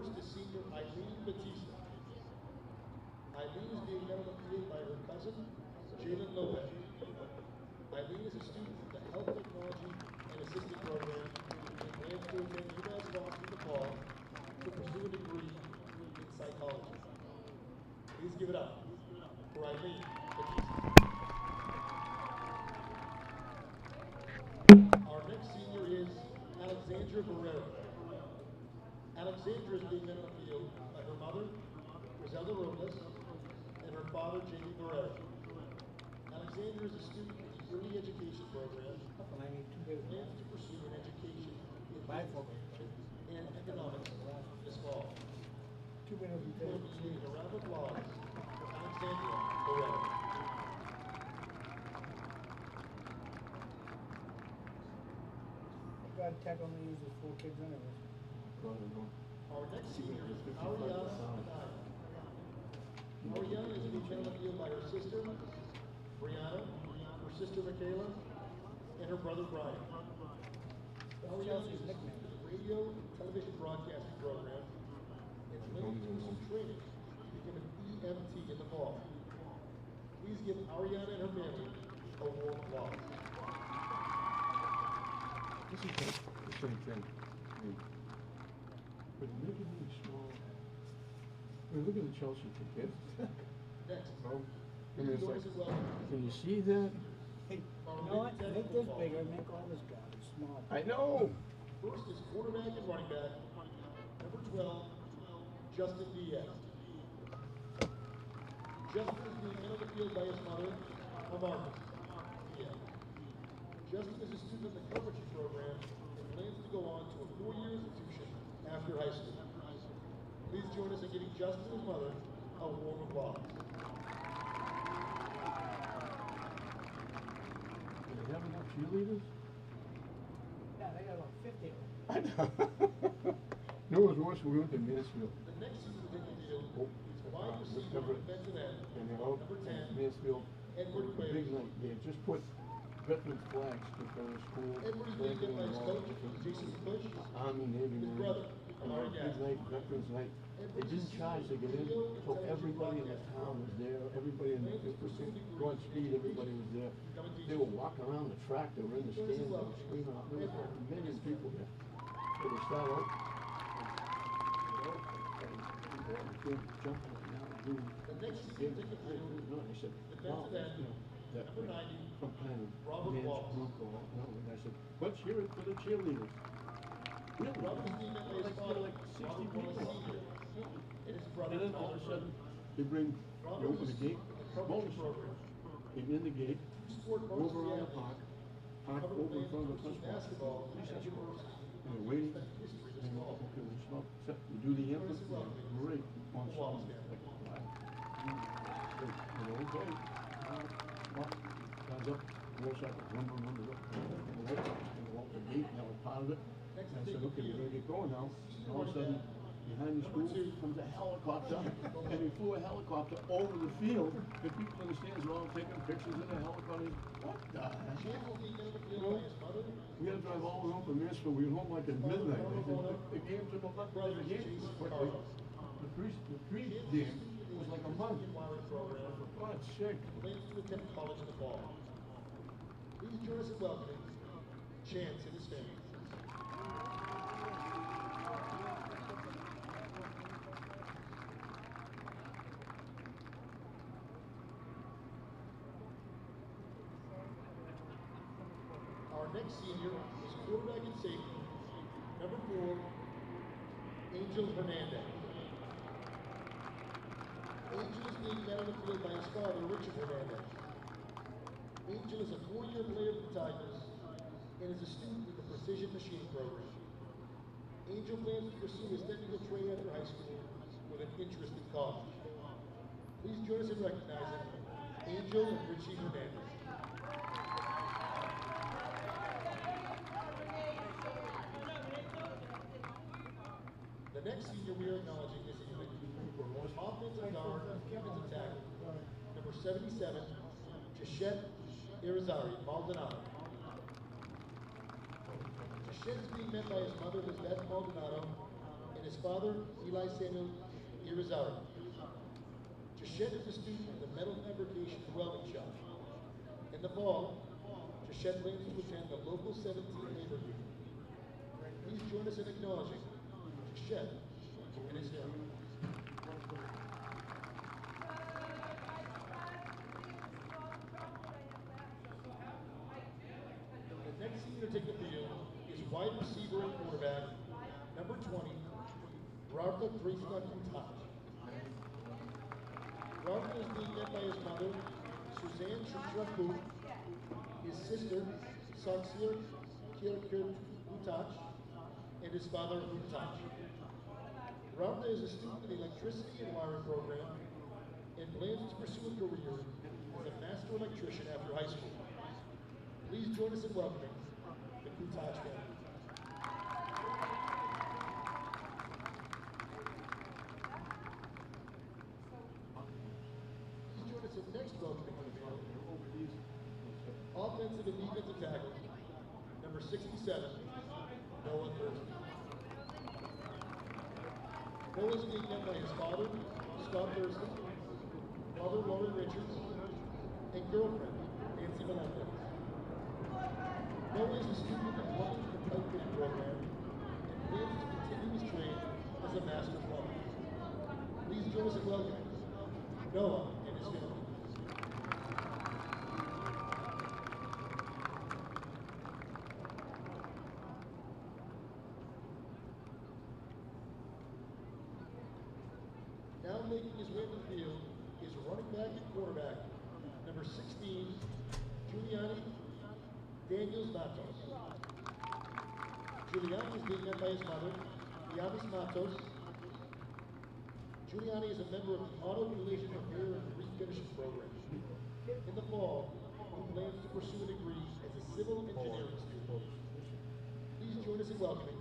First is senior Eileen Batista. Eileen is being met on the field by her cousin, Jalen Lopez. Eileen is a student at the Health Technology and Assistant Program and plans to attend UMass Boston in the fall to pursue a degree in psychology. Please give it up for Eileen Batista. Our next senior is Alexandra Barrera. Alexandra is being met on the field by her mother, Griselda Robles, and her father, Jamie Barrera. Alexandra is a student in the Early Education Program and plans to pursue an education in and economics this fall. Please give a round of applause for Alexandra Barrera. Tech only uses 4 kids anyways. Our next senior is Ariana Dyer. Ariana is being met on the field by her sister, Brianna, her sister Michaela, and her brother Brian. Ariana is the radio and television broadcasting program and plans to do some training to become an EMT in the fall. Please give Ariana and her family a warm applause. This is the same thing. But look at these small. I mean, look at the Chelsea kids. Next. No? I mean, it's like, can you see that? Hey, you know what? Make this bigger, make all this garbage small. I know! First is quarterback and running back, number 12, Justin Diaz. Justin is being met on the field by his mother, Amarcus Diaz. Justin is a student in the carpentry program and plans to go on to a 4-year institution after high school. Please join us in giving Justin and his mother a warm applause. Do they have enough cheerleaders? Yeah, they got about 50 of them. I know. No, it was worse when we went to Mansfield. The next season of the field is wide receiver and defensive end, And they all, number 10, Mansfield, Edward the big Quayle. night, they had just put veterans flags to the school. Edward is being met by his coach, Jason Bush, Army, Navy, his Marine. brother, And Amari big Gass. night, veterans night. They didn't charge to get in, so everybody in the town was there, everybody in the, it was Godspeed, everybody was there. They were walking around the track, they were in the stands, they were screaming out, there were millions of people there. So they start out, jumping now, doing. The next season ticket field, No, I said, wow, defensive end, that, number 90, some kind of Robert man's Wallace. group or, no, and I said, let's hear it for the cheerleaders. Really? Robert is being met by his Like, father, like 60 Robert Wallace people. Sr., and his brother, And then all of a Robert sudden, Burke. they bring, they open the gate, motorcycle, came in the gate, Sport go most over around the athletes park, park covered over in plans front to of the pursue punch bowl. basketball Police at escort. university. And they're waiting, Spent history this and fall. okay, we smoke, you do the anthem, great, on song. Like, wow. And okay, walk, guys up, motorcycle, rumble, up, and go out the gate, and that was part of it. And I said, okay, we're gonna get going now. And all of a sudden, behind the school comes a helicopter, and he flew a helicopter over the field, and people in the stands are all taking pictures in the helicopter. What the heck? Champ will be met on the field by his mother, We had to drive all the way home from Mansfield. We were home like at midnight. The game took a month. The game quickly. The pre-game was like a month. Wiring program, For God's sake. plans to attend college in the fall. Please join us in welcoming Chance and his family. Our next senior is quarterback and safety, number 4, Angel Hernandez. Angel is being met on the field by his father, Richard Hernandez. Angel is a 4-year player for the Tigers and is a student in the Precision Machine program. Angel plans to pursue his technical training after high school with an interest in college. Please join us in recognizing Angel and Richie Hernandez. The next senior we are acknowledging this evening was offensive guard and defensive tackle, number 77, Jachette Irizarry, Maldonado. Jachette is being met by his mother, Lisbeth Maldonado, and and his father, Eli Samuel Irizarry. Jachette is a student at the metal fabrication and welding shop. In the fall, Jachette plans to attend the local 17 labor meeting. Please join us in acknowledging Jachette and his family. The next senior to take the field is wide receiver and quarterback, number 20, Rarka Krishna Kutaj. Rarka is being met by his mother, Suzanne Chutraku, his sister, Saksir Kirkir Kutaj, and his father, Kutaj. Rarka is a student in the electricity and wiring program and plans to pursue a career as a master electrician after high school. Please join us in welcoming the Kutaj family. Please join us in next welcoming on the field. Offensive and defensive tackle, number 67, Noah Thurston. Noah is being met by his father, Scott Thurston, mother, Laurie Richards, and girlfriend, Nancy Melendez. Noah is a student in the plumbing and pipe fitting program and plans to continue his training as a master plumber. Please join us in welcoming Noah and his family. Now making his way to the field is running back and quarterback, number 16, Giuliani Daniels Matos. Giuliani is being met by his mother, Yamis Matos. Giuliani is a member of the Auto Collision Repair and Refinishing program. In the fall, he plans to pursue a degree as a civil engineering student. Please join us in welcoming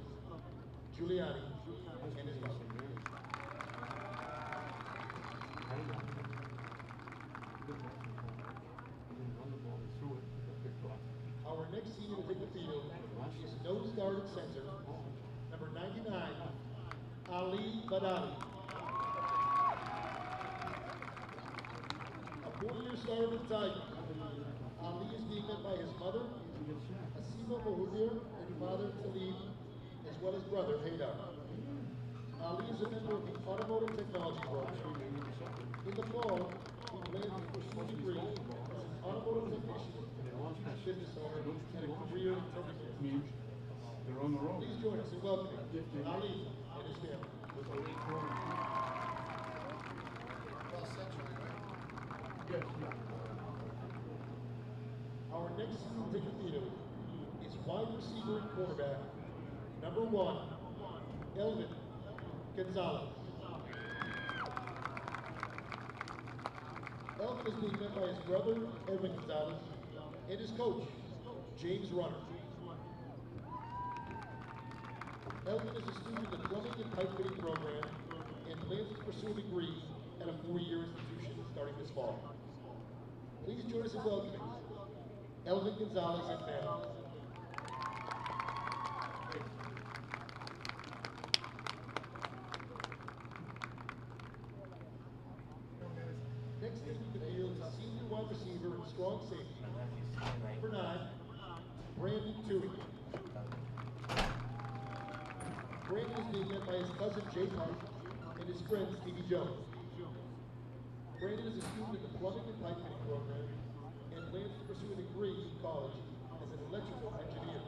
Giuliani and his mother. Our next senior to take the field is nose guard and center, number 99, Ali Badali. A 4-year starter with the Tigers, Ali is being met by his mother, Asima Mohudir, and father Talib, as well as brother Haydar. Ali is a member of the Automotive Technology program. In the fall, he plans to pursue a degree as an automotive technician, business owner, and a career in technical institutions. They're on the road. Please join us in welcoming Ali and his family. Yes, Our next senior to take the field is wide receiver and quarterback, number 1, Elvin Gonzalez. Elvin is being met by his brother, Edwin Gonzalez, and his coach, James Runner. Elvin is a student in the plumbing and pipe fitting program and plans to pursue a degree at a 4-year institution starting this fall. Please join us in welcoming Elvin Gonzalez and family. Next taking the field is senior wide receiver and strong safety, number 9, Brandon Toohey. Brandon is being met by his cousin Jay Hunt and his friend Stevie Jones. Brandon is a student in the plumbing and pipe fitting program and plans to pursue a degree in college as an electrical engineer.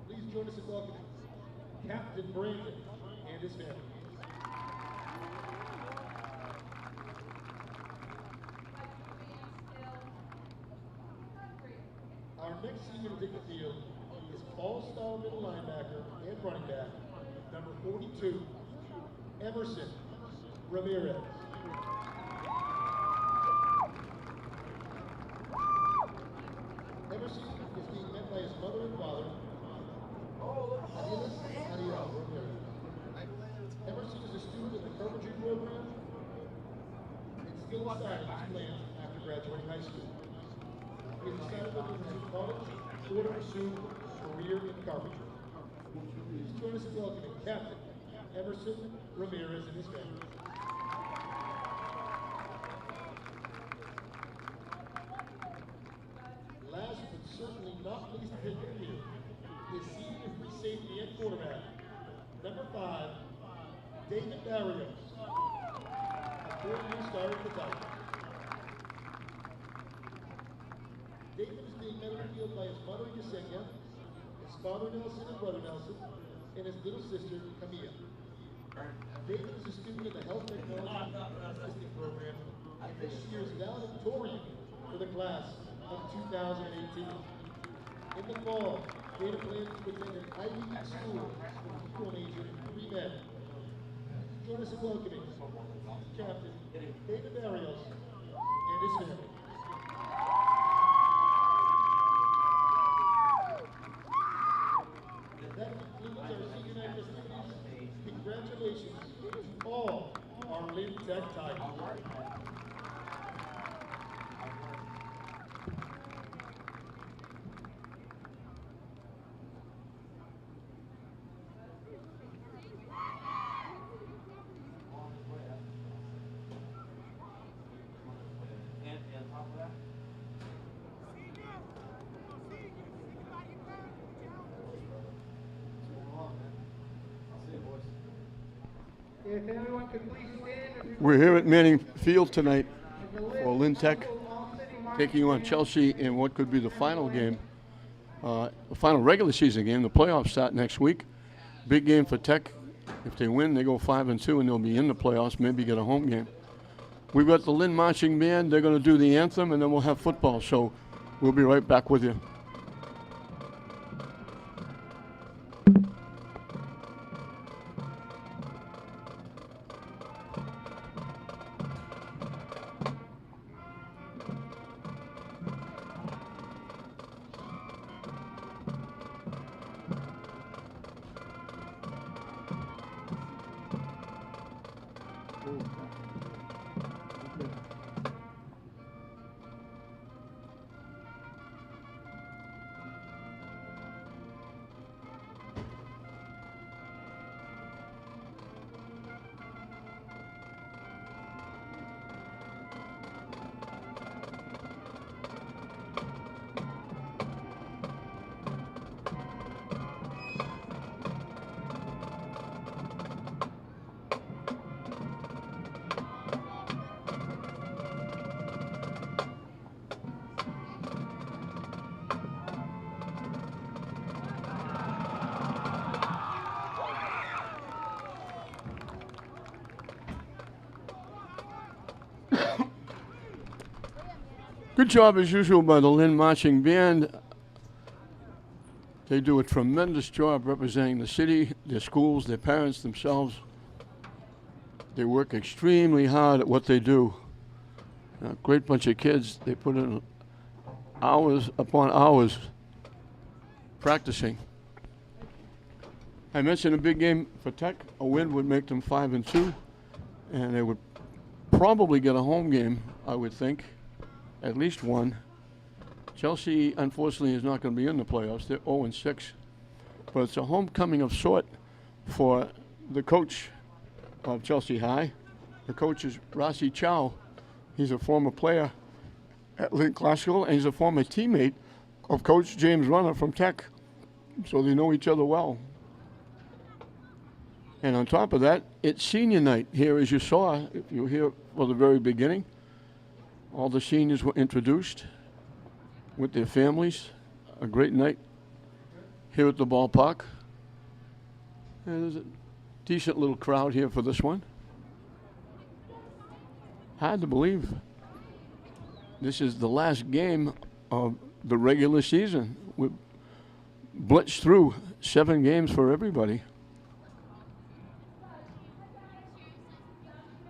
Please join us in welcoming Captain Brandon and his family. Our next senior to take the field is all-star middle linebacker and running back, number 42, Emerson Ramirez. Emerson is being met by his mother and father, Adilas Ariel Ramirez. Emerson is a student in the carpentry program and still deciding his plans after graduating high school. He has decided whether to pursue college or to pursue a career in carpentry. Please join us in welcoming Captain Emerson Ramirez and his family. Last but certainly not least picker here is senior free safety and quarterback, number 5, David Barrios, a 4-year starter at the Titans. David is being met on the field by his mother Yesenia, his father Nelson and brother Nelson, and his little sister Camilla. David is a student in the Health Technology Assisting Program and this year's valedictorian for the class of 2018. In the fall, David plans to attend an Ivy League school with equal major in 3 men. Join us in welcoming Captain David Barrios and his family. That concludes our senior night festivities. Congratulations to all our Lynn Tech Tigers. If everyone could please stand. We're here at Manning Field tonight for Lynn Tech, taking on Chelsea in what could be the final game, the final regular season game. The playoffs start next week. Big game for Tech. If they win, they go 5-2, and they'll be in the playoffs, maybe get a home game. We've got the Lynn Marching Band. They're going to do the anthem, and then we'll have football. So we'll be right back with you. Good job, as usual, by the Lynn Marching Band. They do a tremendous job representing the city, their schools, their parents themselves. They work extremely hard at what they do. A great bunch of kids. They put in hours upon hours practicing. I mentioned a big game for Tech. A win would make them 5-2, and they would probably get a home game, I would think. At least one. Chelsea, unfortunately, is not going to be in the playoffs. They're 0-6. But it's a homecoming of sort for the coach of Chelsea High. The coach is Rossi Chow. He's a former player at Lynn Classical, and he's a former teammate of Coach James Runner from Tech. So they know each other well. And on top of that, it's senior night here, as you saw, if you were here for the very beginning. All the seniors were introduced with their families. A great night here at the ballpark. And there's a decent little crowd here for this one. Hard to believe this is the last game of the regular season. We've blitzed through 7 games for everybody.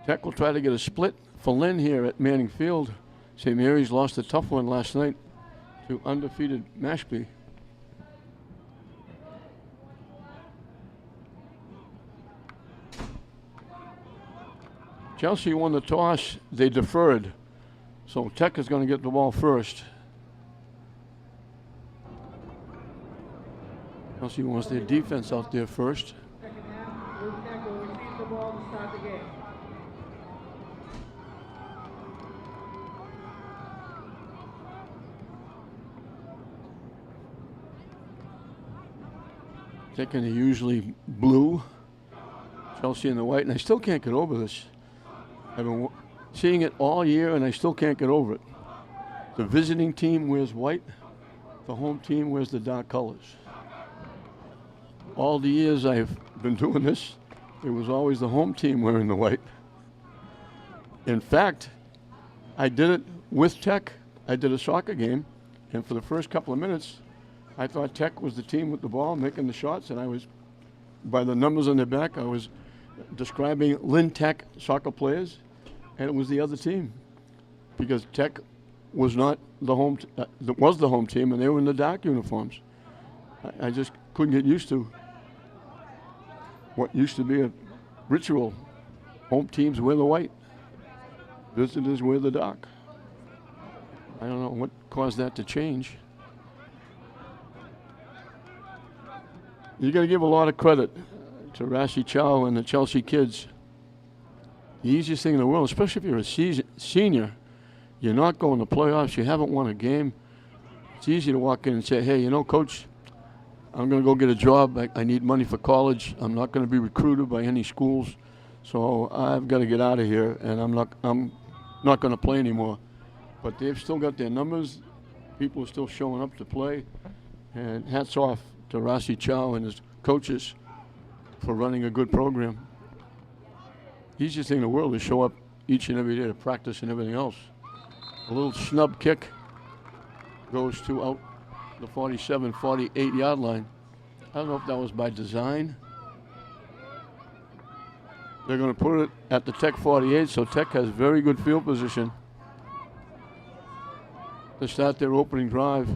Tech will try to get a split for Lynn here at Manning Field. St. Mary's lost a tough one last night to undefeated Mashpee. Chelsea won the toss. They deferred. So Tech is going to get the ball first. Chelsea wants their defense out there first. Second half, Lynn Tech will the ball to start the game. Thinking they're usually blue, Chelsea in the white, and I still can't get over this. I've been seeing it all year, and I still can't get over it. The visiting team wears white. The home team wears the dark colors. All the years I've been doing this, it was always the home team wearing the white. In fact, I did it with Tech. I did a soccer game, and for the first couple of minutes, I thought Tech was the team with the ball making the shots, and I was, by the numbers on their back, I was describing Lynn Tech soccer players, and it was the other team, because Tech was not the home, was the home team, and they were in the dark uniforms. I just couldn't get used to what used to be a ritual. Home teams wear the white, visitors wear the dark. I don't know what caused that to change. You got to give a lot of credit to Rashi Chow and the Chelsea kids. The easiest thing in the world, especially if you're a senior, you're not going to playoffs, you haven't won a game. It's easy to walk in and say, hey, you know, coach, I'm going to go get a job. I need money for college. I'm not going to be recruited by any schools, so I've got to get out of here, and I'm not going to play anymore. But they've still got their numbers. People are still showing up to play, and hats off to Rashi Chow and his coaches for running a good program. Easiest thing in the world is show up each and every day to practice and everything else. A little snub kick goes to out the 47, 48 yard line. I don't know if that was by design. They're going to put it at the Tech 48, so Tech has very good field position to start their opening drive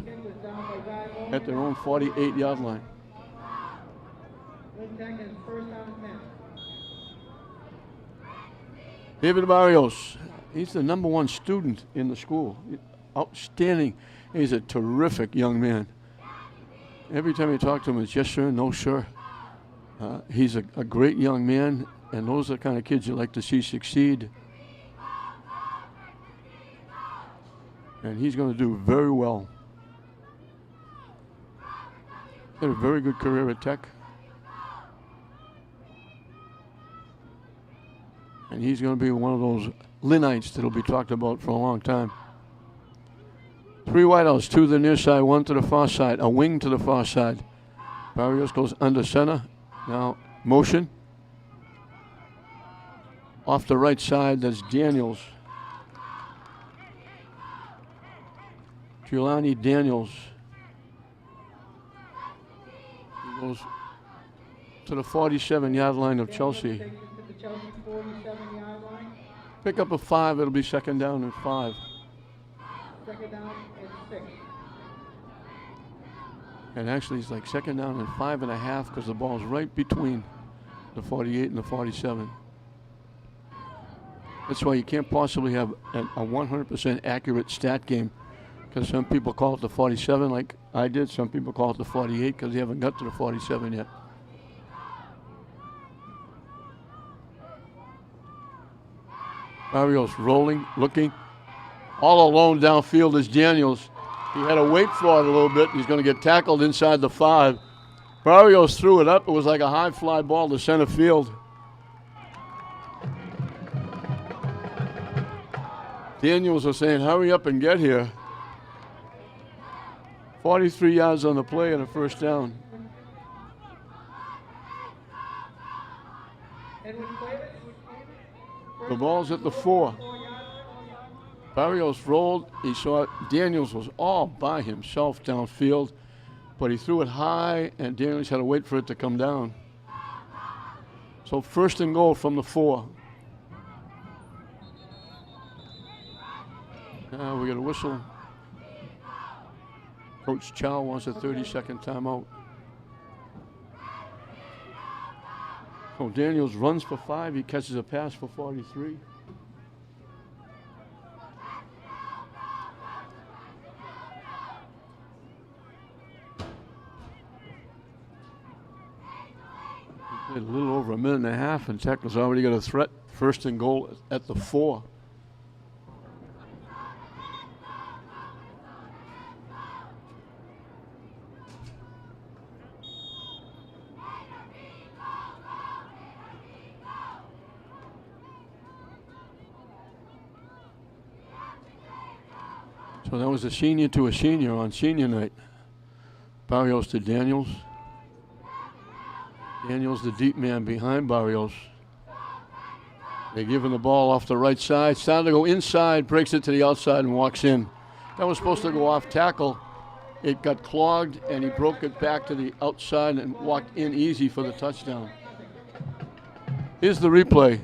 at their own 48 yard line. David Barrios, he's the #1 student in the school. Outstanding. He's a terrific young man. Every time you talk to him, it's yes, sir, no, sir. He's a great young man, and those are the kind of kids you like to see succeed. And he's going to do very well. Had a very good career at Tech. And he's going to be one of those Linnites that'll be talked about for a long time. 3 wideouts, 2 to the near side, 1 to the far side, a wing to the far side. Barrios goes under center. Now motion. Off the right side, that's Daniels. Giuliani Daniels. He goes to the 47 yard line of Chelsea. Pick up a 5, it'll be second down and 5. Second down and 6. And actually it's like second down and 5.5 because the ball's right between the 48 and the 47. That's why you can't possibly have a 100% accurate stat game, because some people call it the 47 like I did. Some people call it the 48 because they haven't got to the 47 yet. Barrios rolling, looking. All alone downfield is Daniels. He had to wait for it a little bit. He's going to get tackled inside the 5. Barrios threw it up. It was like a high fly ball to center field. Daniels was saying, hurry up and get here. 43 yards on the play and a first down. The ball's at the 4. Barrios rolled. He saw Daniels was all by himself downfield, but he threw it high, and Daniels had to wait for it to come down. So first and goal from the 4. Now we got a whistle. Coach Chow wants a 30-second timeout. So Daniels runs for 5. He catches a pass for 43. A little over a minute and a half, and Tech has already got a threat. First and goal at the 4. So that was a senior to a senior on senior night. Barrios to Daniels. Daniels, the deep man behind Barrios. They're giving the ball off the right side. Starting to go inside, breaks it to the outside and walks in. That was supposed to go off tackle. It got clogged, and he broke it back to the outside and walked in easy for the touchdown. Here's the replay.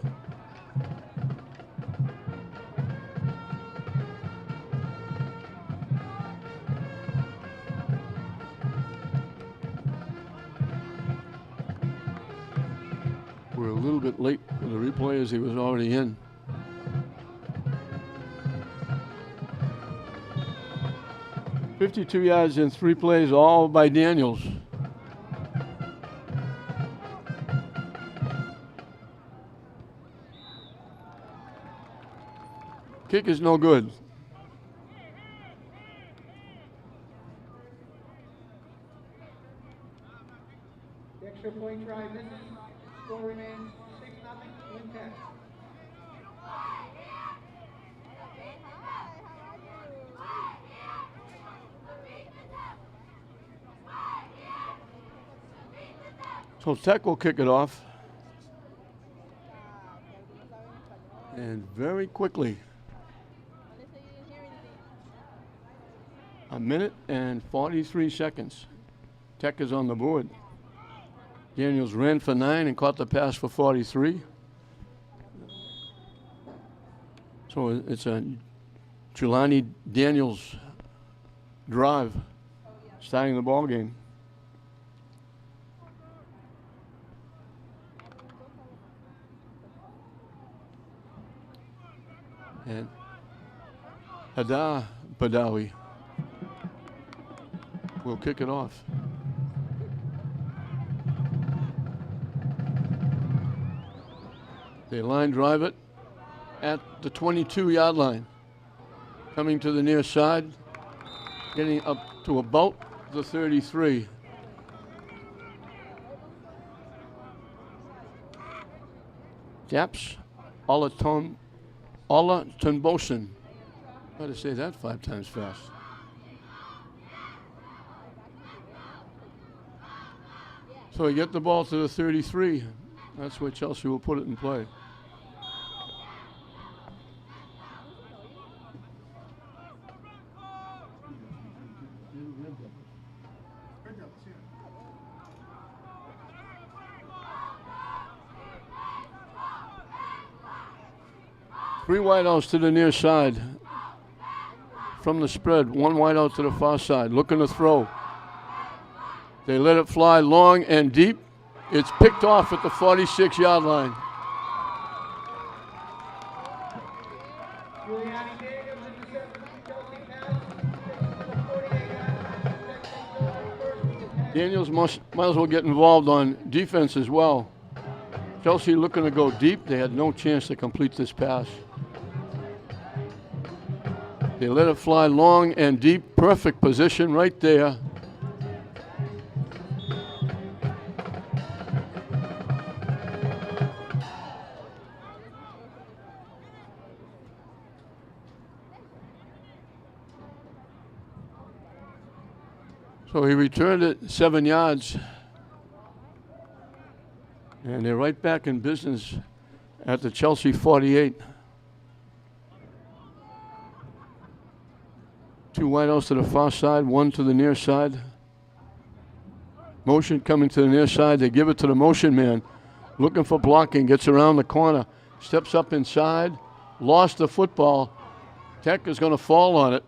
We're a little bit late for the replay as he was already in. $52 yards in 3 plays, all by Daniels. Kick is no good. The extra point try misses. Score remains 6-0 in Tech. So Tech will kick it off. And very quickly. A minute and 43 seconds. Tech is on the board. Daniels ran for 9 and caught the pass for 43. So it's a Jelani Daniels drive starting the ball game. And Hadar Badawi will kick it off. They line drive it at the 22-yard line. Coming to the near side, getting up to about the 33. Japs Olatunbosin. Got to say that 5 times fast. So we get the ball to the 33. That's where Chelsea will put it in play. Three wideouts to the near side from the spread. One wideout to the far side, looking to throw. They let it fly long and deep. It's picked off at the 46-yard line. Daniels might as well get involved on defense as well. Chelsea looking to go deep. They had no chance to complete this pass. They let it fly long and deep. Perfect position right there. So he returned it 7 yards. And they're right back in business at the Chelsea 48. 2 wideouts to the far side, 1 to the near side. Motion coming to the near side. They give it to the motion man. Looking for blocking, gets around the corner, steps up inside, lost the football. Tech is going to fall on it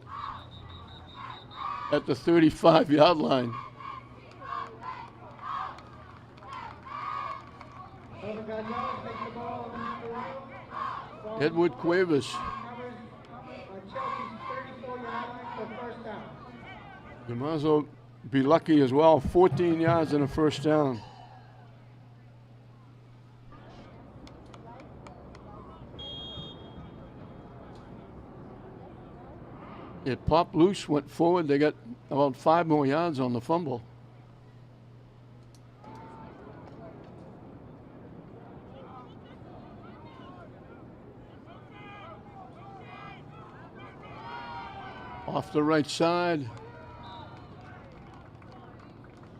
at the 35-yard line. Edward Cuevas. They might as well be lucky as well. 14 yards and a first down. It popped loose, went forward. They got about 5 more yards on the fumble. Off the right side.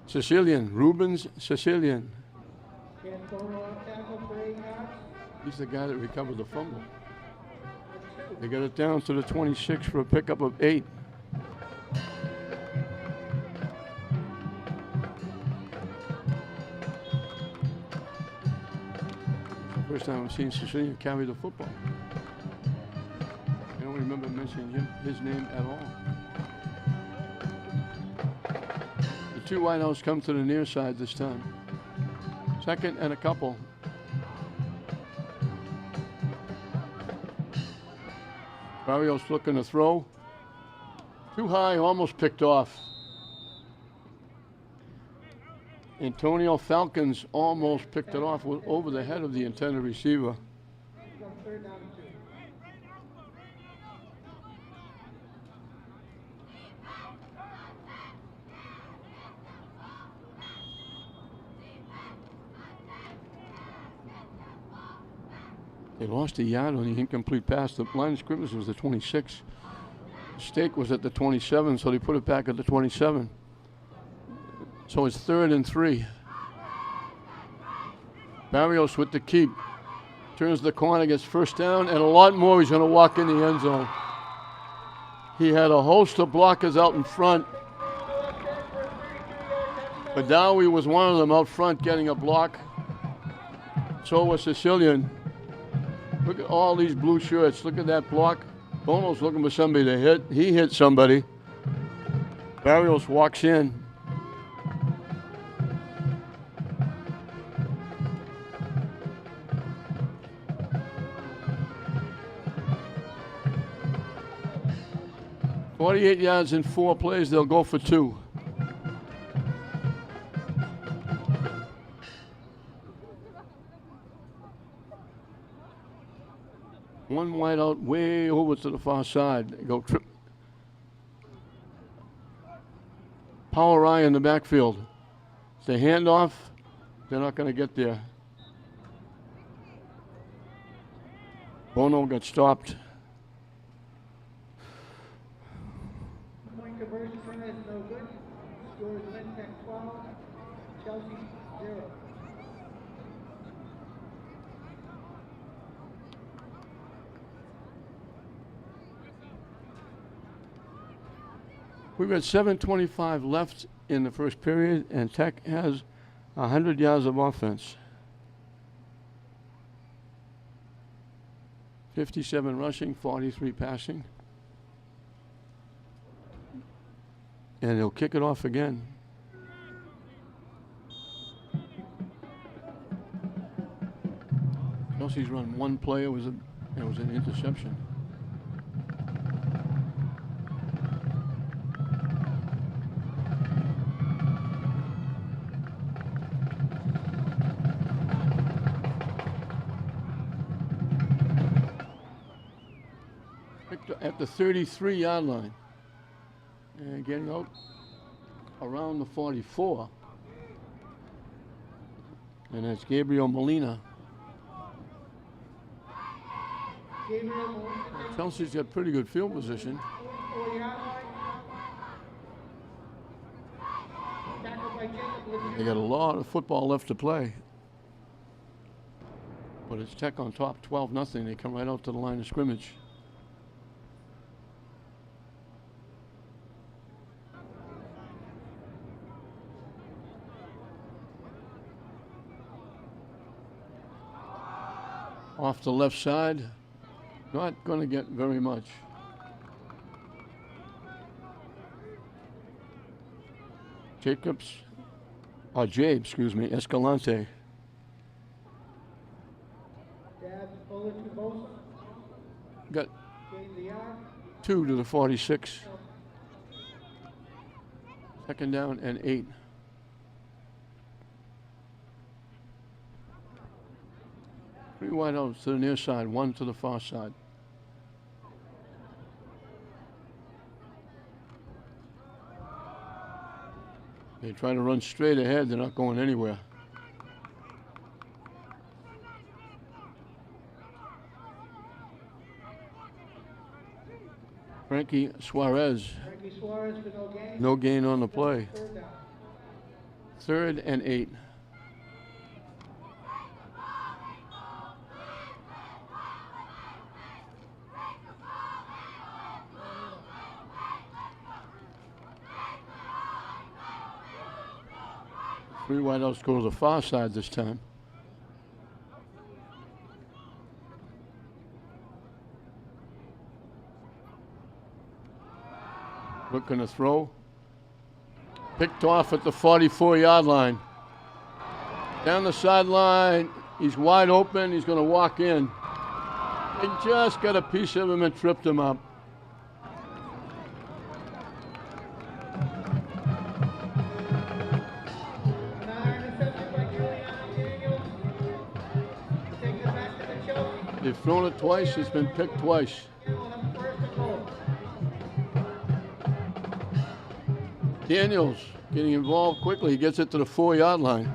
Sicilian, Rubens Sicilian. Can't go off tackle for 8 yards. He's the guy that recovered the fumble. They got it down to the 26 for a pickup of 8. First time I've seen Sicilian carry the football. I don't remember mentioning his name at all. The 2 wideouts come to the near side this time. 2nd and a couple. Barrios looking to throw. Too high, almost picked off. Antonio Falcons almost picked it off over the head of the intended receiver. From 3rd down and 2. They lost a yard on the incomplete pass. The line of scrimmage was the 26. Stake was at the 27, so they put it back at the 27. So it's 3rd and 3. Barrios with the keep. Turns the corner, gets first down, and a lot more. He's going to walk in the end zone. He had a host of blockers out in front. Badawi was one of them out front getting a block. So was Sicilian. Look at all these blue shirts. Look at that block. Bono's looking for somebody to hit. He hit somebody. Barrios walks in. "48 yards in 4 plays. They'll go for 2. One wide out way over to the far side. They go trip. Power eye in the backfield. The handoff, they're not going to get there. Bono got stopped. Point conversion is no good. Score is Lentec 12, Chelsea 0. We've got 7:25 left in the first period, and Tech has 100 yards of offense. 57 rushing, 43 passing. And they'll kick it off again. Chelsea's run one play. It was an interception. At the 33-yard line. And getting out around the 44. And that's Gabriel Molina. Chelsea's got pretty good field position. They got a lot of football left to play. But it's Tech on top, 12-0. They come right out to the line of scrimmage. Off the left side, not going to get very much. Escalante. Got 2 to the 46. 2nd down and 8. Three wideouts to the near side, 1 to the far side. They try to run straight ahead. They're not going anywhere. Frankie Suarez. Frankie Suarez for no gain. No gain on the play. Third down. 3rd and 8. Three wideouts go to the far side this time. Looking to throw. Picked off at the 44-yard line. Down the sideline. He's wide open. He's going to walk in. They just got a piece of him and tripped him up. They've thrown it twice. It's been picked twice. Daniels getting involved quickly. He gets it to the 4-yard line.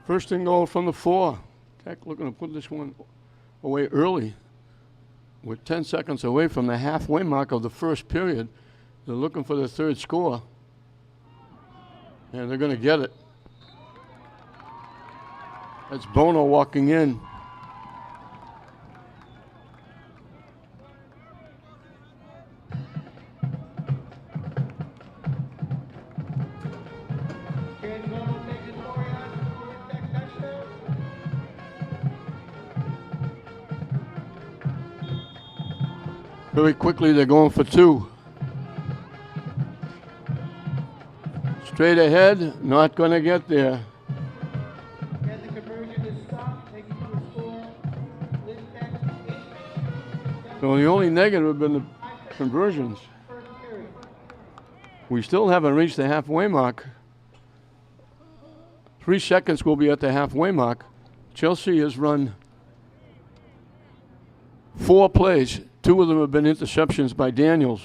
First and goal from the 4. Tech looking to put this one away early. We're 10 seconds away from the halfway mark of the first period. They're looking for the 3rd score. And they're going to get it. That's Bono walking in. Very quickly, they're going for 2. Straight ahead, not going to get there. And the conversion is stopped, taking to the score. So the only negative have been the conversions. We still haven't reached the halfway mark. 3 seconds will be at the halfway mark. Chelsea has run 4 plays. 2 of them have been interceptions by Daniels.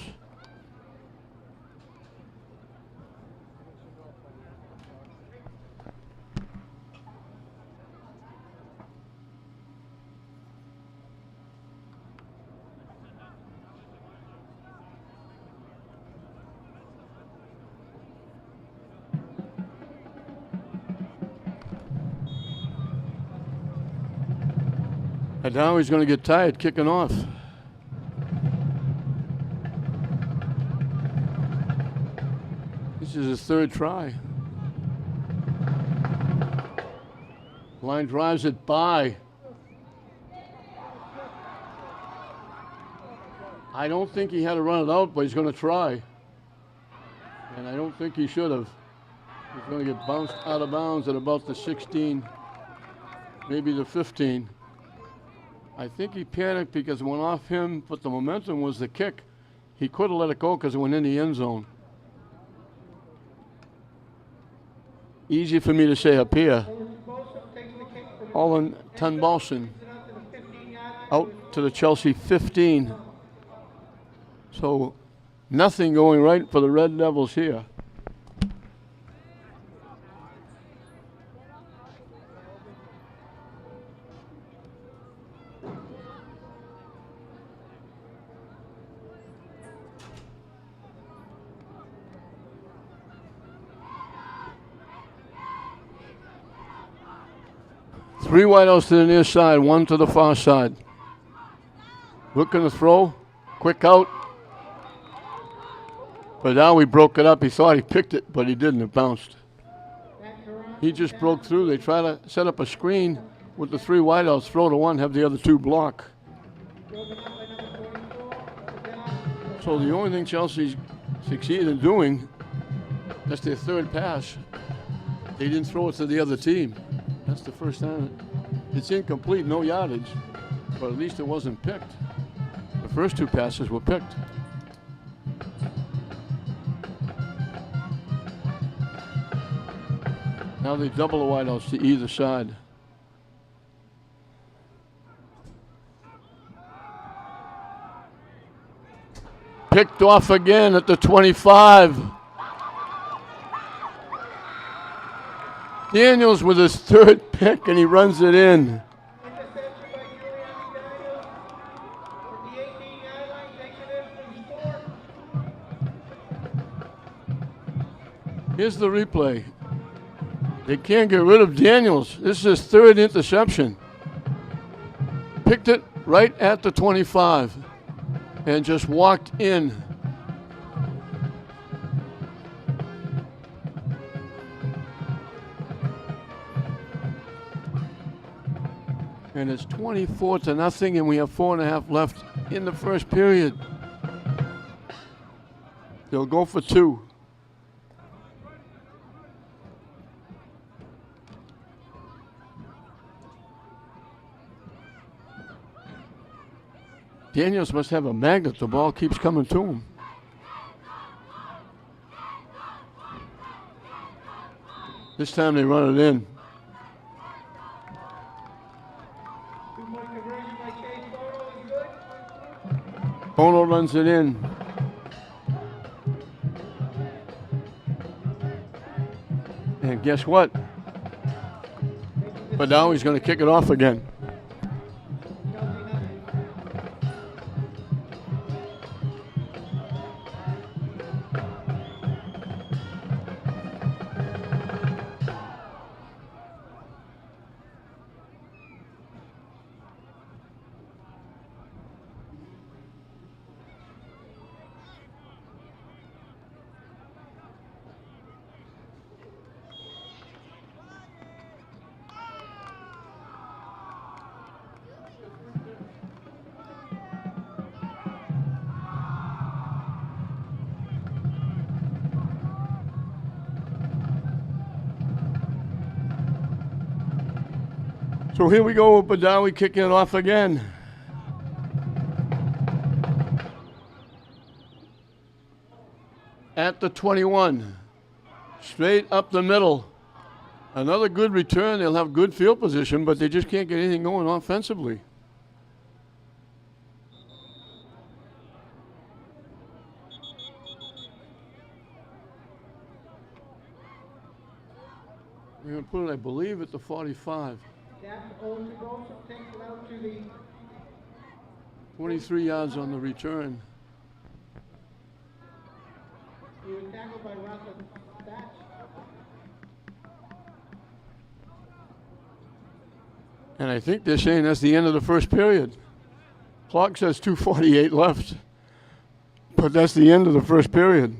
And now he's going to get tired kicking off. This is his 3rd try. Line drives it by. I don't think he had to run it out, but he's going to try. And I don't think he should have. He's going to get bounced out of bounds at about the 16, maybe the 15. I think he panicked because it went off him, but the momentum was the kick. He could have let it go because it went in the end zone. Easy for me to say up here. Olin Tunbalson out to the Chelsea 15. So nothing going right for the Red Devils here. Three wideouts to the near side, 1 to the far side. Looking to throw, quick out. But now he broke it up. He thought he picked it, but he didn't. It bounced. He just broke through. They try to set up a screen with the 3 wideouts, throw to 1, have the other 2 block. So the only thing Chelsea succeeded in doing, that's their 3rd pass. They didn't throw it to the other team. That's the first time. It's incomplete, no yardage, but at least it wasn't picked. The first 2 passes were picked. Now they double the wideouts to either side. Picked off again at the 25. Daniels with his third pick, and he runs it in. Interception by Giuliani Daniels. At the 18-yard line, takes it in from 4. Here's the replay. They can't get rid of Daniels. This is his third interception. Picked it right at the 25 and just walked in. And it's 24-0, and we have 4.5 left in the first period. They'll go for 2. Daniels must have a magnet. The ball keeps coming to him. This time they run it in. Two-point conversion by Chase Bono is good. Bono runs it in. And guess what? But now he's going to kick it off again. So here we go with Badawi kicking it off again. At the 21. Straight up the middle. Another good return. They'll have good field position, but they just can't get anything going offensively. We're going to put it, I believe, at the 45. That's Owen Joseph takes it out to the 23 yards on the return. he was tackled by Russell Thatch. And I think they're saying that's the end of the first period. Clock says 2:48 left. But that's the end of the first period.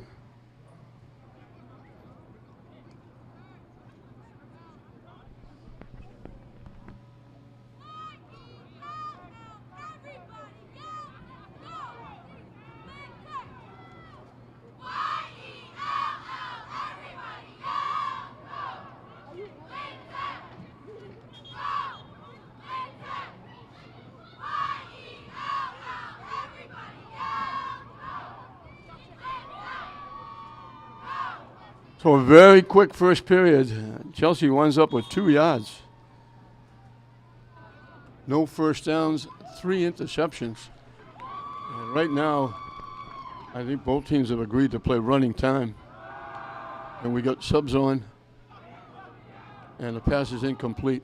So a very quick first period. Chelsea winds up with 2 yards. No first downs, 3 interceptions. And right now, I think both teams have agreed to play running time. And we got subs on, and the pass is incomplete.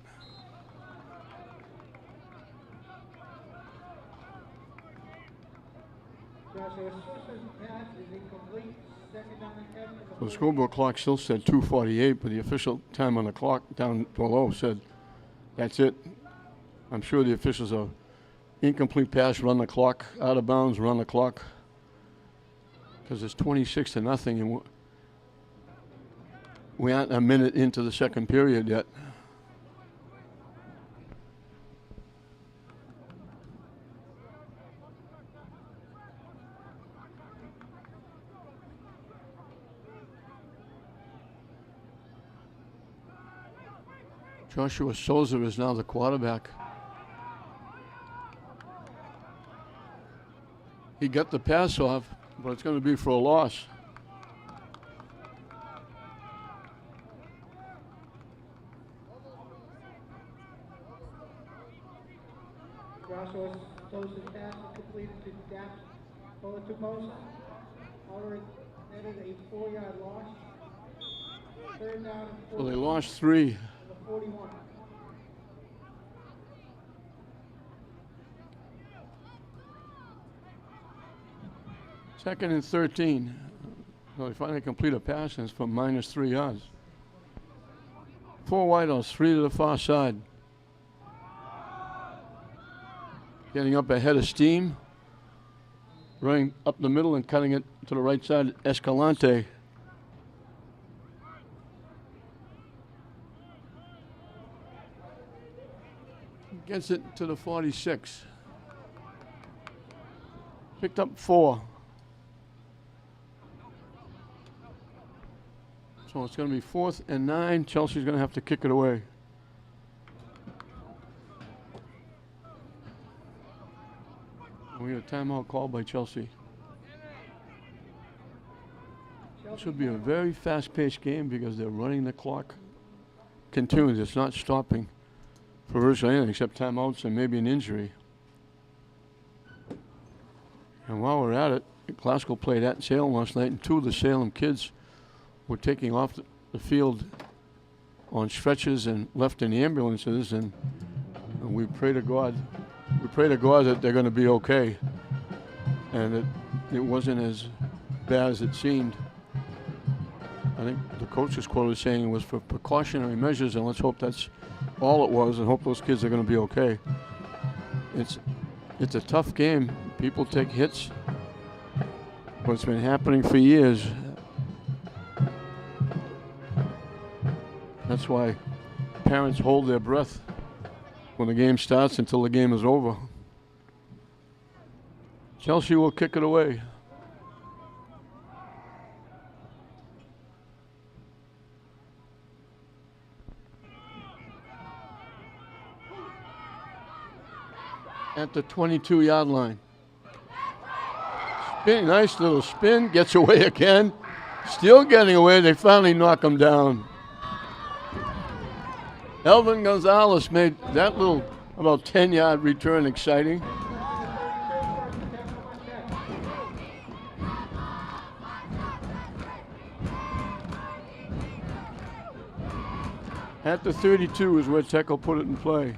Joshua Swisher's pass is incomplete. Second down and 10. The scoreboard clock still said 2:48, but the official time on the clock down below said that's it. I'm sure the officials are incomplete pass, run the clock, out of bounds, run the clock. Because it's 26-0, and we aren't a minute into the second period yet. Joshua Souza is now the quarterback. He got the pass off, but it's going to be for a loss. Grasso throws his pass completed to Daps Olatuposa. Oliver netted a 4-yard loss. Third down and So they lost 3. the 41. Second and 13. So they finally complete a pass and it's for -3 yards. 4 wideouts, 3 to the far side. Getting up ahead of steam. Running up the middle and cutting it to the right side, Escalante. Gets it to the 46. Picked up 4. So it's going to be 4th and 9. Chelsea's going to have to kick it away. We have a timeout called by Chelsea. It should be a very fast-paced game because they're running the clock continuous. It's not stopping for virtually anything except timeouts and maybe an injury. And while we're at it, Glasgow played at Salem last night, and 2 of the Salem kids were taking off the field on stretchers and left in ambulances, and we pray to God. We pray to God that they're going to be okay, and that it wasn't as bad as it seemed. I think the coach's quote was saying it was for precautionary measures, and let's hope that's all it was, and hope those kids are going to be okay. It's a tough game. People take hits, but it's been happening for years. That's why parents hold their breath when the game starts until the game is over. Chelsea will kick it away. At the 22-yard line. Spin, nice little spin, gets away again. Still getting away, they finally knock him down. Elvin Gonzalez made that little about 10-yard return exciting. At the 32 is where Tech will put it in play.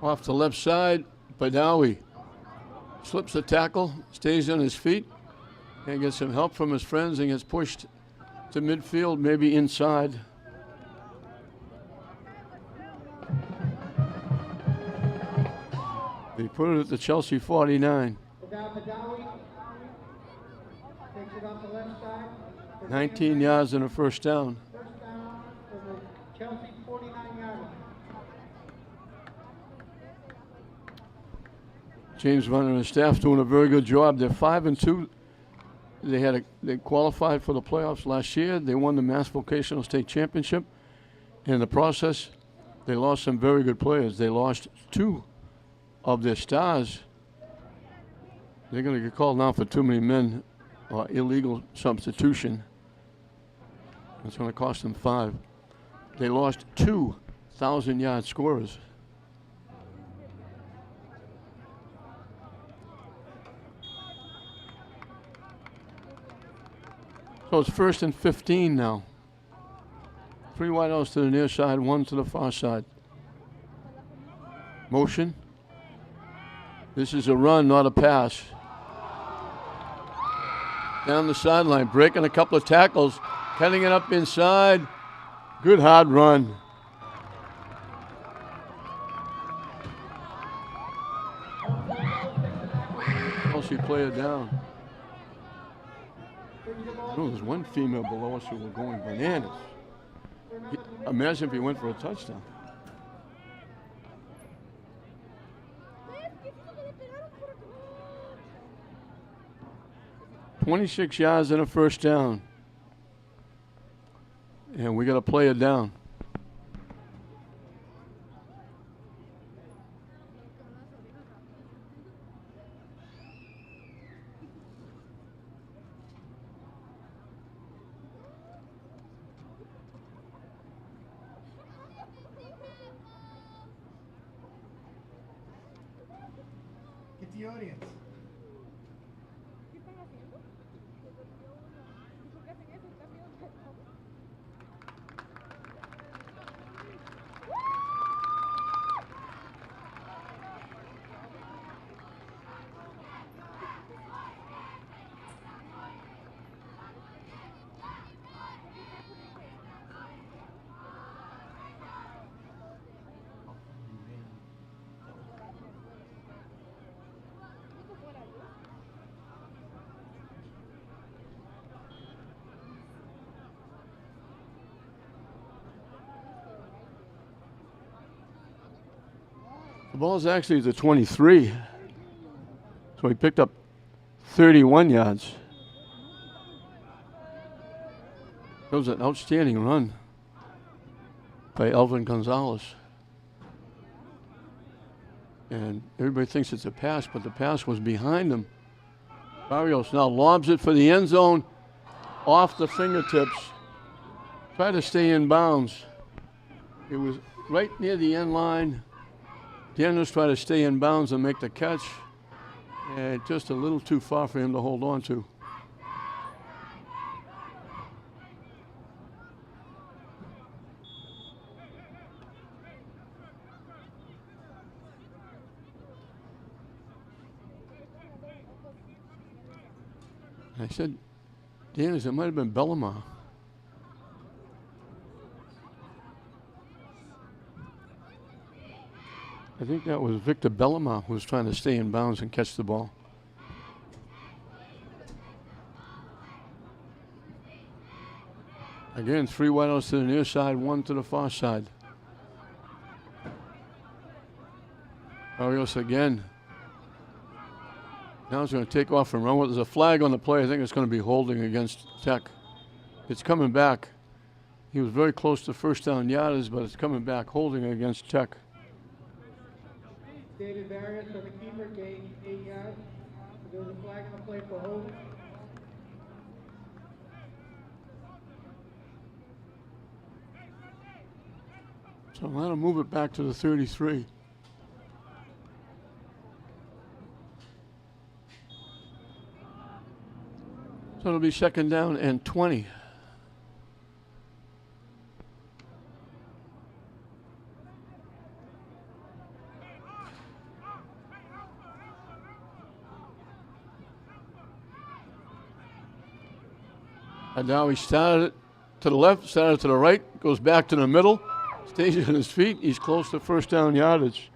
Off the left side, Badawi slips the tackle, stays on his feet, and gets some help from his friends and gets pushed to midfield, maybe inside. They put it at the Chelsea 49. Badawi takes it off the left side. 19 yards and a first down. First down for the Chelsea 49-yard line. James Runner and his staff doing a very good job. They're 5-2. They qualified for the playoffs last year. They won the Mass Vocational State Championship. In the process, they lost some very good players. They lost 2 of their stars. They're going to get called now for too many men or illegal substitution. It's going to cost them 5. They lost 2 1,000-yard scorers. So it's 1st and 15 now. 3 wideouts to the near side, 1 to the far side. Motion. This is a run, not a pass. Down the sideline, breaking a couple of tackles, cutting it up inside. Good hard run. Chelsea player down. Oh, there's one female below us who were going bananas. Imagine if he went for a touchdown. 26 yards and a first down. And we got to play it down. Get the audience. The ball's actually the 23. So he picked up 31 yards. That was an outstanding run by Elvin Gonzalez. And everybody thinks it's a pass, but the pass was behind him. Barrios now lobs it for the end zone, off the fingertips. Try to stay in bounds. It was right near the end line. Daniels tried to stay in bounds and make the catch, and just a little too far for him to hold on to. I said, Daniels, it might have been Bellamar. I think that was Victor Bellamar who was trying to stay in bounds and catch the ball. Again, 3 wideouts to the near side, 1 to the far side. Barrios again. Now he's going to take off and run. There's a flag on the play. I think it's going to be holding against Tech. It's coming back. He was very close to first down yardage, but it's coming back, holding against Tech. David Barrios for the keeper, gained 8 yards. There was a flag on the play for holding. So that'll move it back to the 33. So it'll be second down and 20. And now he started to the left, started to the right, goes back to the middle, stays on his feet. He's close to first down yardage.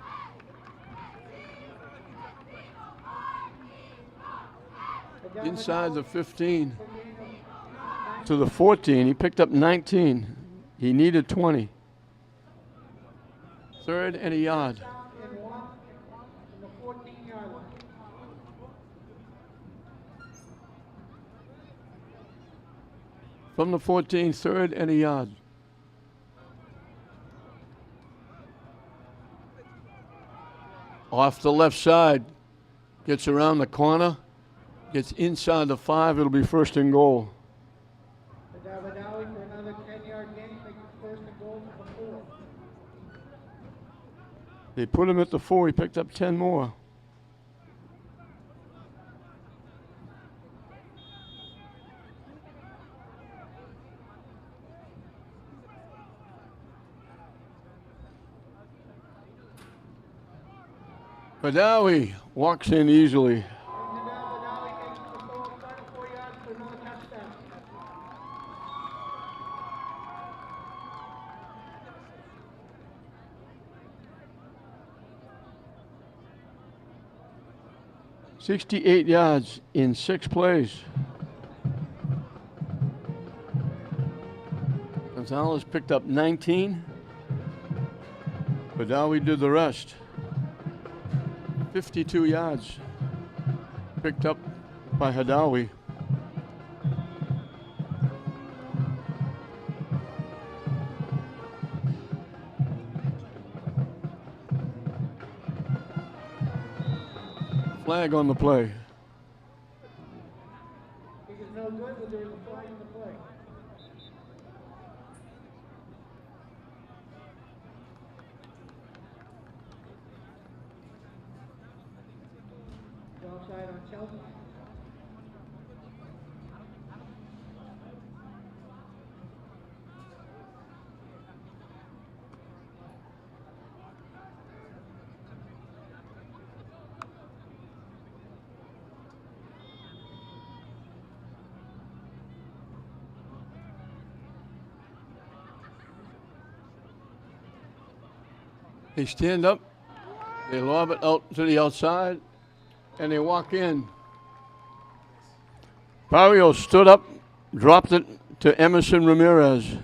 Inside the 15 to the 14. He picked up 19. He needed 20. Third and a yard. From the 14, third and a yard. Off the left side, gets around the corner, gets inside the 5, it'll be first and goal. Badawi for another 10-yard gain, makes it first and goal from the 4. They put him at the 4, he picked up 10 more. Badawi walks in easily. Badawi takes the 4 yards for another touchdown. $68 yards in 6 plays. Gonzalez picked up 19. Badawi did the rest. 52 yards picked up by Hadawi. Flag on the play. He is no good, but there is a flag in the play. Offside on Chelsea. They stand up, they lob it out to the outside, and they walk in. Barrio stood up, dropped it to Emerson Ramirez.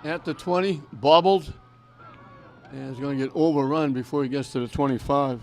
At the 20, bobbled, and is going to get overrun before he gets to the 25.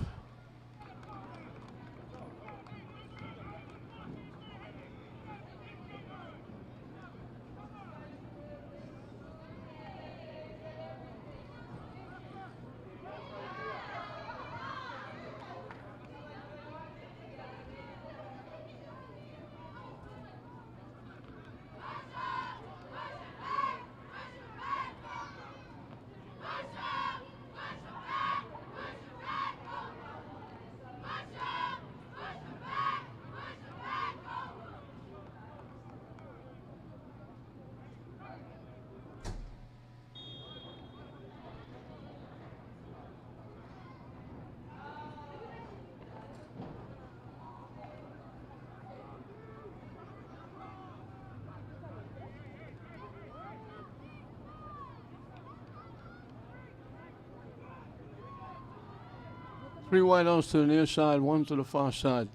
Three wideouts to the near side, one to the far side.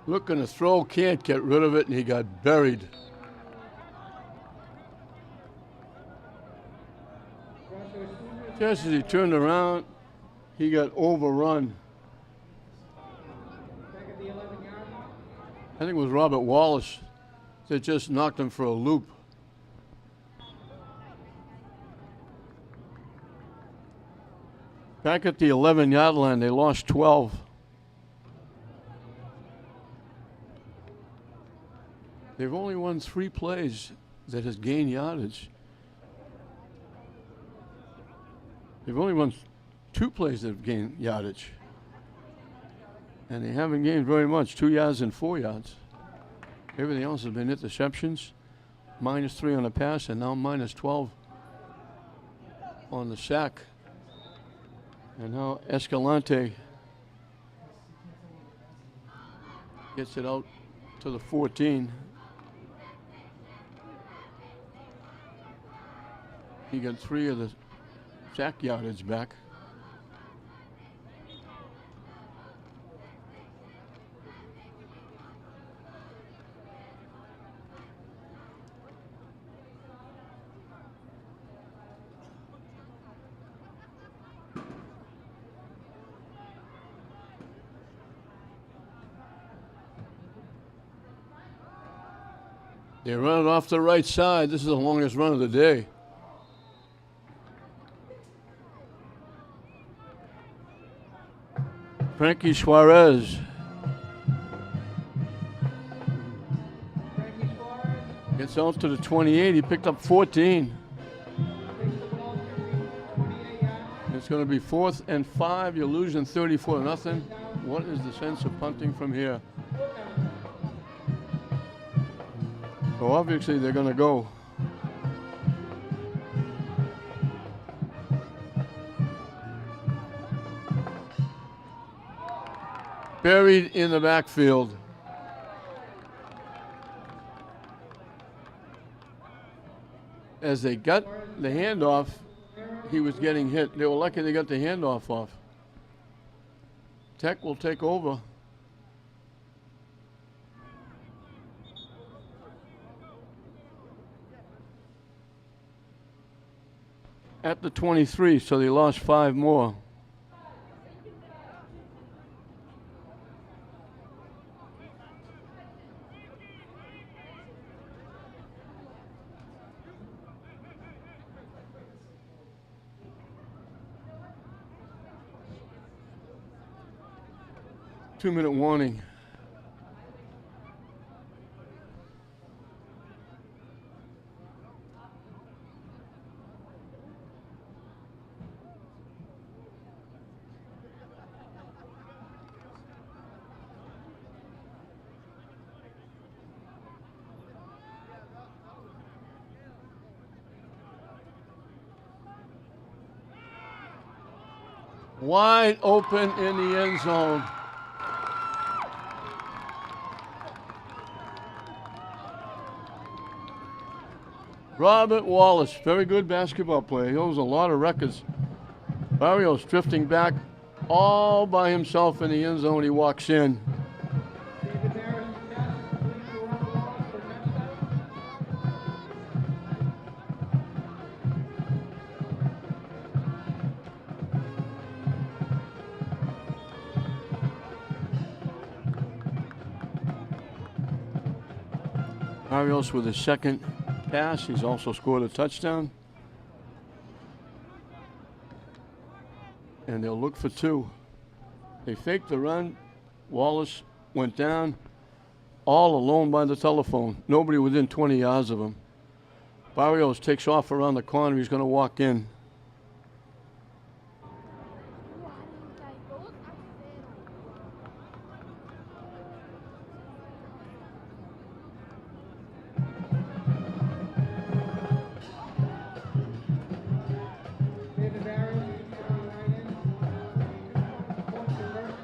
Looking to throw, can't get rid of it, and he got buried. Just as he turned around, he got overrun. Back at the 11-yard. I think it was Robert Wallace that just knocked him for a loop. Back at the 11-yard line, they lost 12. They've only won 3 plays that has gained yardage. They've only won 2 plays that have gained yardage. And they haven't gained very much, 2 yards and 4 yards. Everything else has been interceptions, -3 on the pass, and now -12 on the sack. And now Escalante gets it out to the 14. He got 3 of the sack yardage back. They run it off the right side. This is the longest run of the day. Frankie Suarez Frankie Suarez gets out to the 28. He picked up 14. takes the ball 28 yards. It's going to be 4th and 5. You're losing 34-0. What is the sense of punting from here? So obviously they're going to go. Buried in the backfield. As they got the handoff, he was getting hit. They were lucky they got the handoff off. Tech will take over. At the 23, so they lost 5 more. Two-minute warning. Wide open in the end zone. Robert Wallace, very good basketball player. He holds a lot of records. Barrios drifting back all by himself in the end zone. He walks in. David Barris passes complete to Robert Wallace for a touchdown. Barrios with his second pass. He's also scored a touchdown. And they'll look for 2. They faked the run. Wallace went down all alone by the telephone. Nobody within 20 yards of him. Barrios takes off around the corner. He's going to walk in. David Barris is coming right in. 2 points reversed.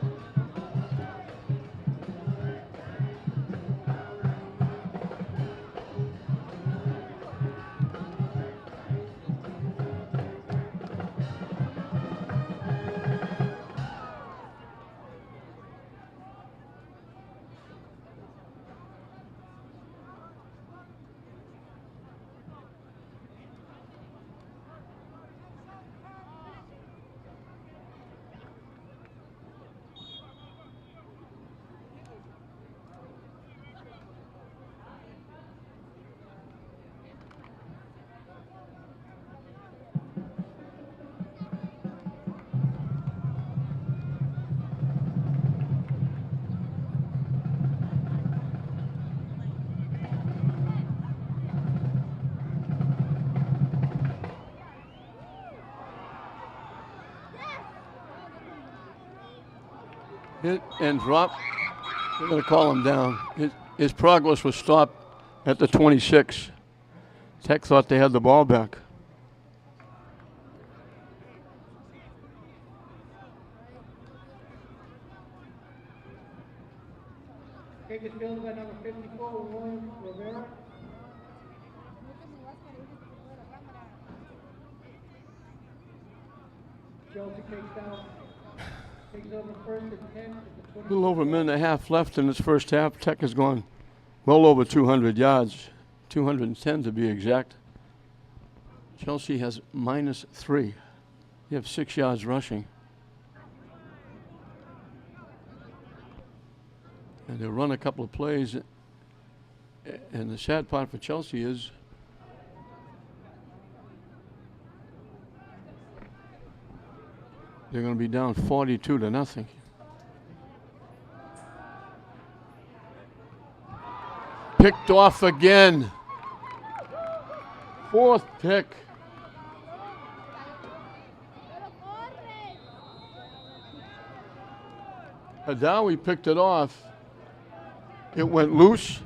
Hit and drop. They're going to call him down. His progress was stopped at the 26. Tech thought they had the ball back. Kick is fielded by number 54, William Rivera. Chelsea takes over 1st and 10 at the A little over a minute and a half left in this first half. Tech has gone well over 200 yards, 210 to be exact. Chelsea has -3. You have 6 yards rushing. And they'll run a couple of plays. And the sad part for Chelsea is they're going to be down 42-0. picked off again. Fourth pick. Hadawi picked it off. It went loose.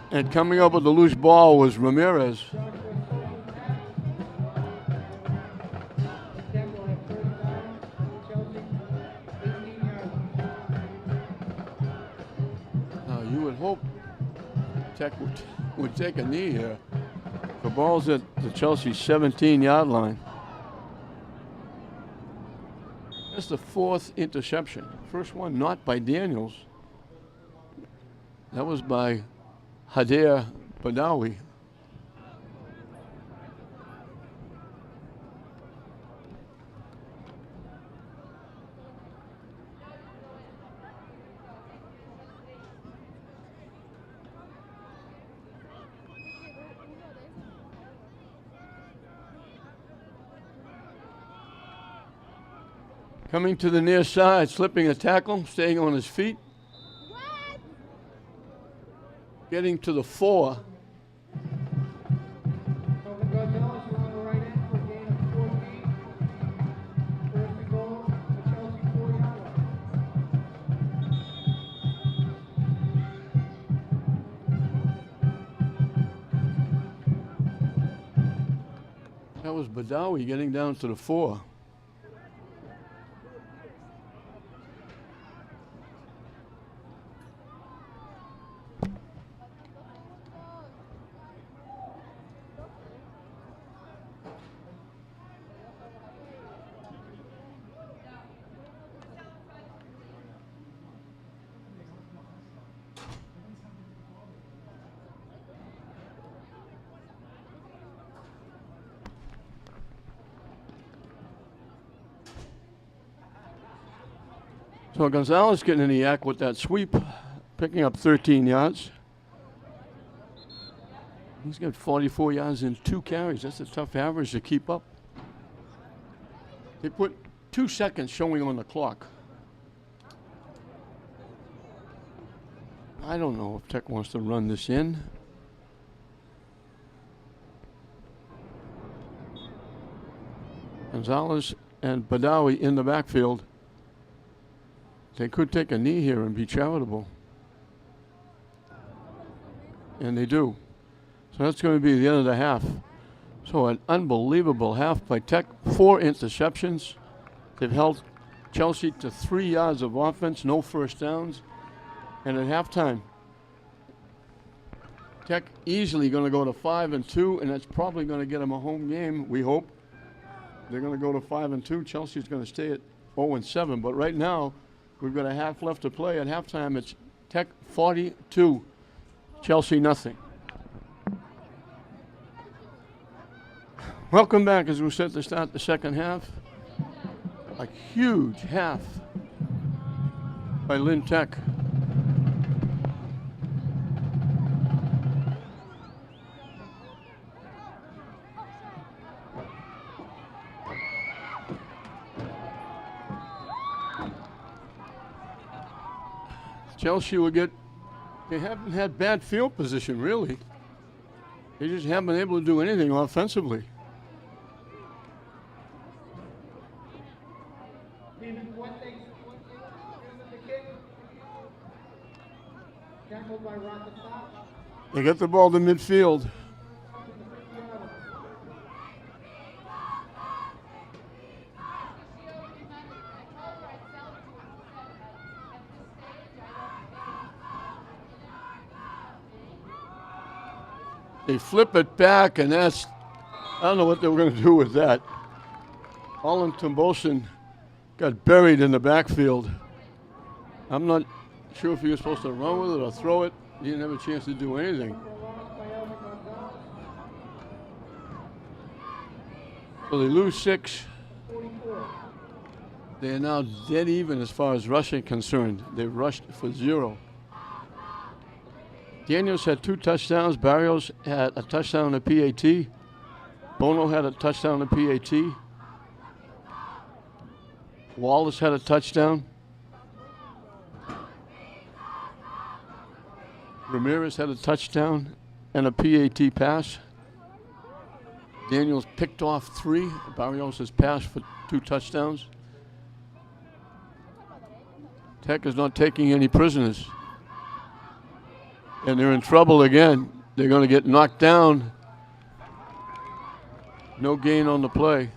And coming up with the loose ball was Ramirez. Now you would hope Tech would take a knee here. The ball's at the Chelsea 17-yard line. That's the fourth interception. First one not by Daniels. That was by Hader Badawi. Coming to the near side, slipping a tackle, staying on his feet. Getting to the 4. Calvin Gonzalez around the right end for a gain of 14. First and goal, the Chelsea 4-yard line. That was Badawi getting down to the 4. So Gonzalez getting in the yak with that sweep, picking up 13 yards. He's got 44 yards in 2 carries. That's a tough average to keep up. They put 2 seconds showing on the clock. I don't know if Tech wants to run this in. Gonzalez and Badawi in the backfield. They could take a knee here and be charitable. And they do. So that's going to be the end of the half. So an unbelievable half by Tech. 4 interceptions. They've held Chelsea to 3 yards of offense, no first downs. And at halftime, Tech easily going to go to 5-2, and that's probably going to get them a home game, we hope. They're going to go to 5-2. Chelsea's going to stay at 0-7. But right now, we've got a half left to play. At halftime, it's Tech 42, Chelsea nothing. Welcome back as we're set to start the second half. A huge half by Lynn Tech. Chelsea will get, they haven't had bad field position, really. They just haven't been able to do anything offensively. They get the ball to midfield. They flip it back, and that's, I don't know what they were going to do with that. Olin Tombosin got buried in the backfield. I'm not sure if he was supposed to run with it or throw it. He didn't have a chance to do anything. So they lose 6. They are now dead even as far as rushing concerned. They rushed for 0. Daniels had 2 touchdowns. Barrios had a touchdown and a PAT. Bono had a touchdown and a PAT. Wallace had a touchdown. Ramirez had a touchdown and a PAT pass. Daniels picked off 3. Barrios has passed for 2 touchdowns. Tech is not taking any prisoners. And they're in trouble again. They're going to get knocked down. No gain on the play.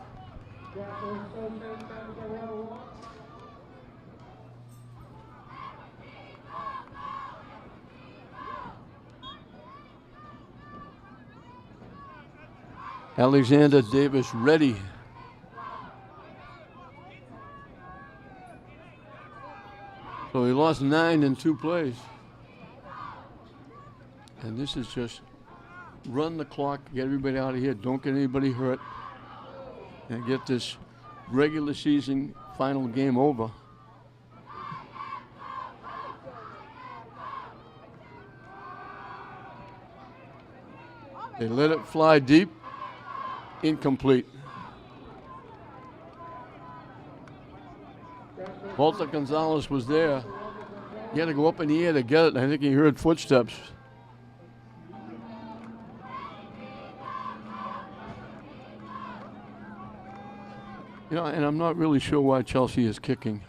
Alexander Davis ready. So he lost 9 in 2 plays. And this is just run the clock, get everybody out of here, don't get anybody hurt, and get this regular season final game over. They let it fly deep. Incomplete. Walter Gonzalez was there. He had to go up in the air to get it. I think he heard footsteps. You know, and I'm not really sure why Chelsea is kicking.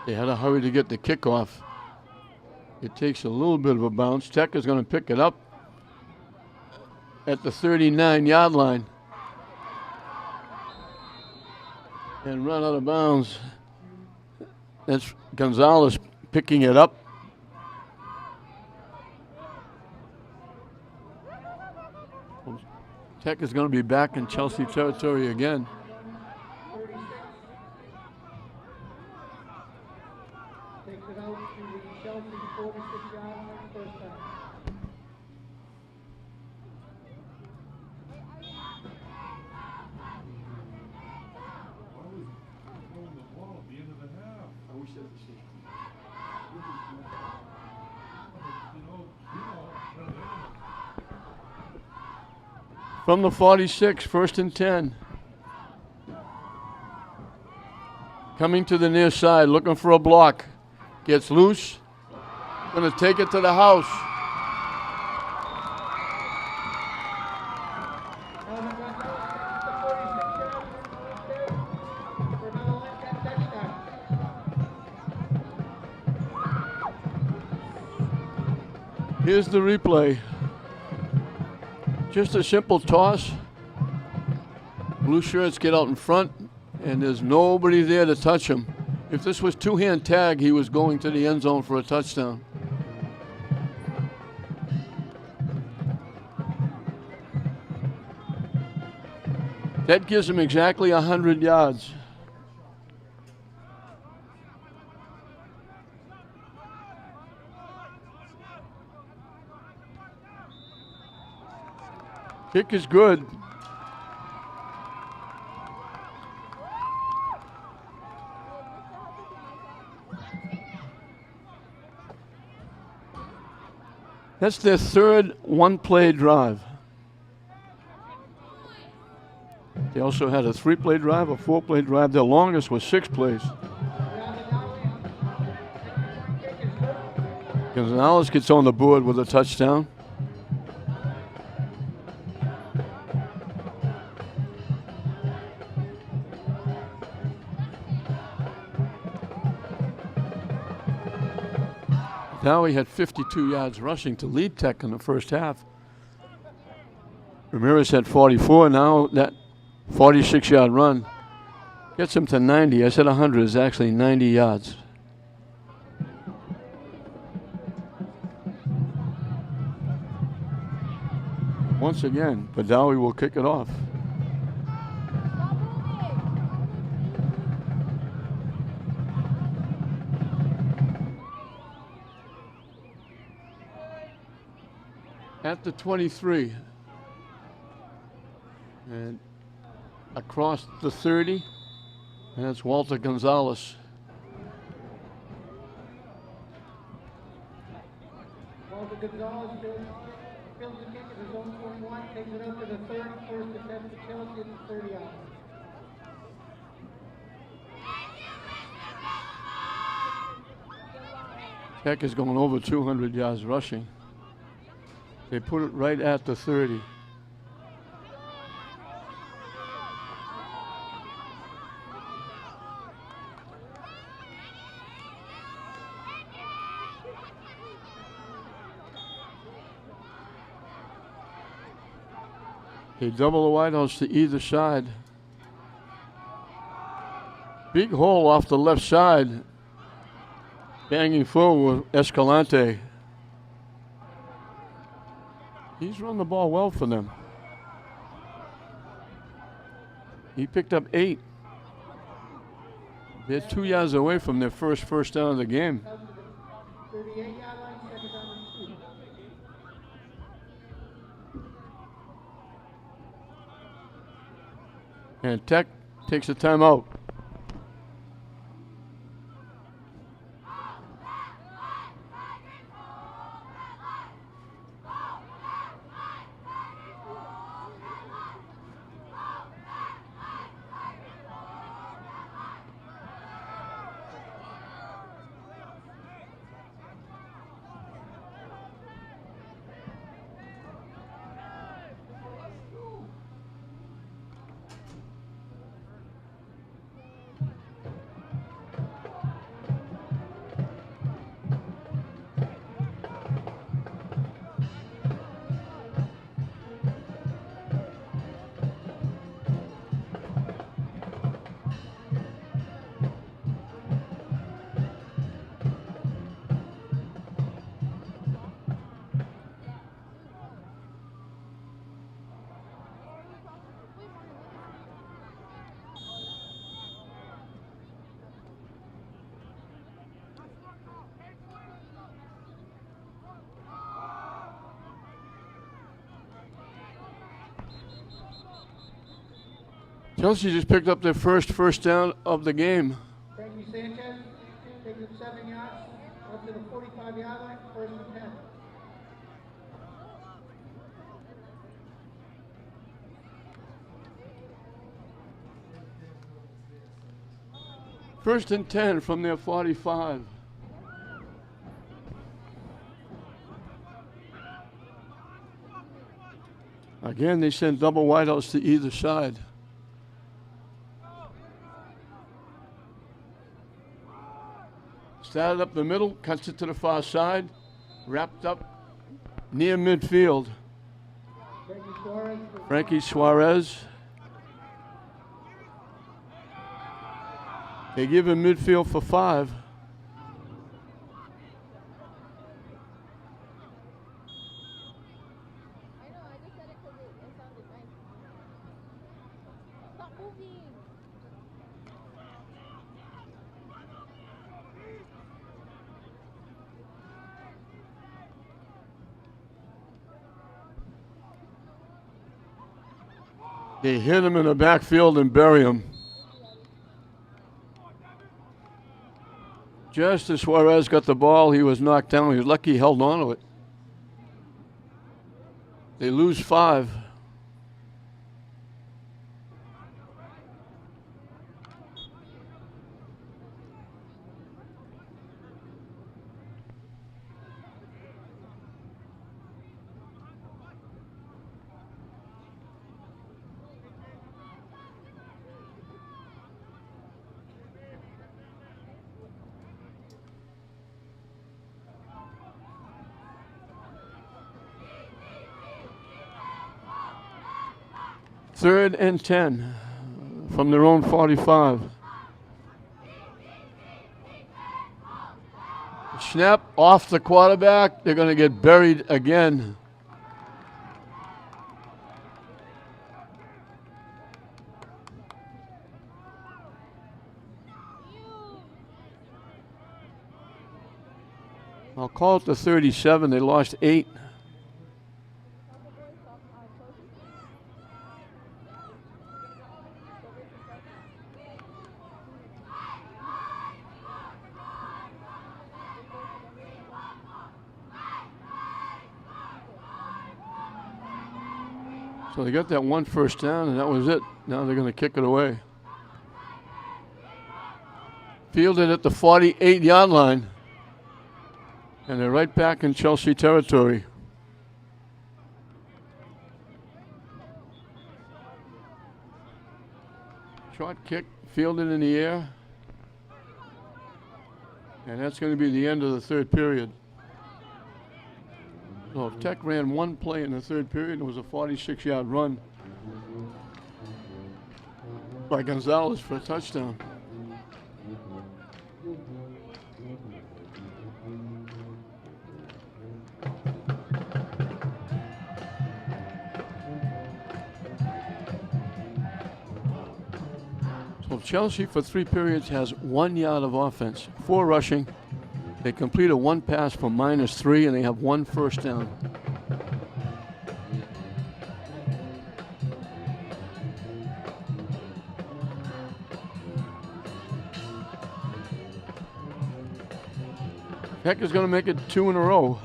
They had to hurry to get the kickoff. It takes a little bit of a bounce. Tech is going to pick it up at the 39-yard line and run out of bounds. That's Gonzalez picking it up. Tech is going to be back in Chelsea territory again. Takes it out to the Chelsea 46-yard line, first down. From the 46, 1st and 10. Coming to the near side, looking for a block. Gets loose. Going to take it to the house. Here's the replay. Just a simple toss. Blue shirts get out in front, and there's nobody there to touch him. If this was two-hand tag, he was going to the end zone for a touchdown. That gives him exactly 100 yards. Kick is good. That's their third one-play drive. They also had a 3-play drive, a 4-play drive. Their longest was 6 plays. Gonzalez gets on the board with a touchdown. Now he had 52 yards rushing to lead Tech in the first half. Ramirez had 44. Now that 46-yard run gets him to 90. I said 100 is actually 90 yards. Once again, Badawi will kick it off. At the 23 and across the 30, and that's Walter Gonzalez. Walter Gonzalez fields the kick at his own 21, takes it out to the 30, first attempt to Chelsea at the 30 yard line. Tech is going over 200 yards rushing. They put it right at the 30. They double the wideouts to either side. Big hole off the left side. Banging forward, Escalante. He's run the ball well for them. He picked up 8. They're 2 yards away from their first down of the game. 38 yard line, second down and 2. And Tech takes a timeout. Chelsea just picked up their first down of the game. Frankie Sanchez takes it 7 yards up to the 45 yard line, first and 10. First and 10 from their 45. Again, they send double wideouts to either side. Started up the middle, cuts it to the far side, wrapped up near midfield. Frankie Suarez. They give him midfield for 5. They hit him in the backfield and bury him. Just as Suarez got the ball, he was knocked down. He was lucky he held on to it. They lose 5. Third and 10 from their own 45. Snap off the quarterback. They're going to get buried again. I'll call it the 37. They lost 8. So they got that one first down, and that was it. Now they're going to kick it away. Fielded at the 48-yard line. And they're right back in Chelsea territory. Short kick, fielded in the air. And that's going to be the end of the third period. So Tech ran one play in the third period. It was a 46-yard run by Gonzalez for a touchdown. So Chelsea for 3 periods has 1 yard of offense, 4 rushing. They complete a 1 pass for -3, and they have 1 first down. Tech is going to make it 2 in a row.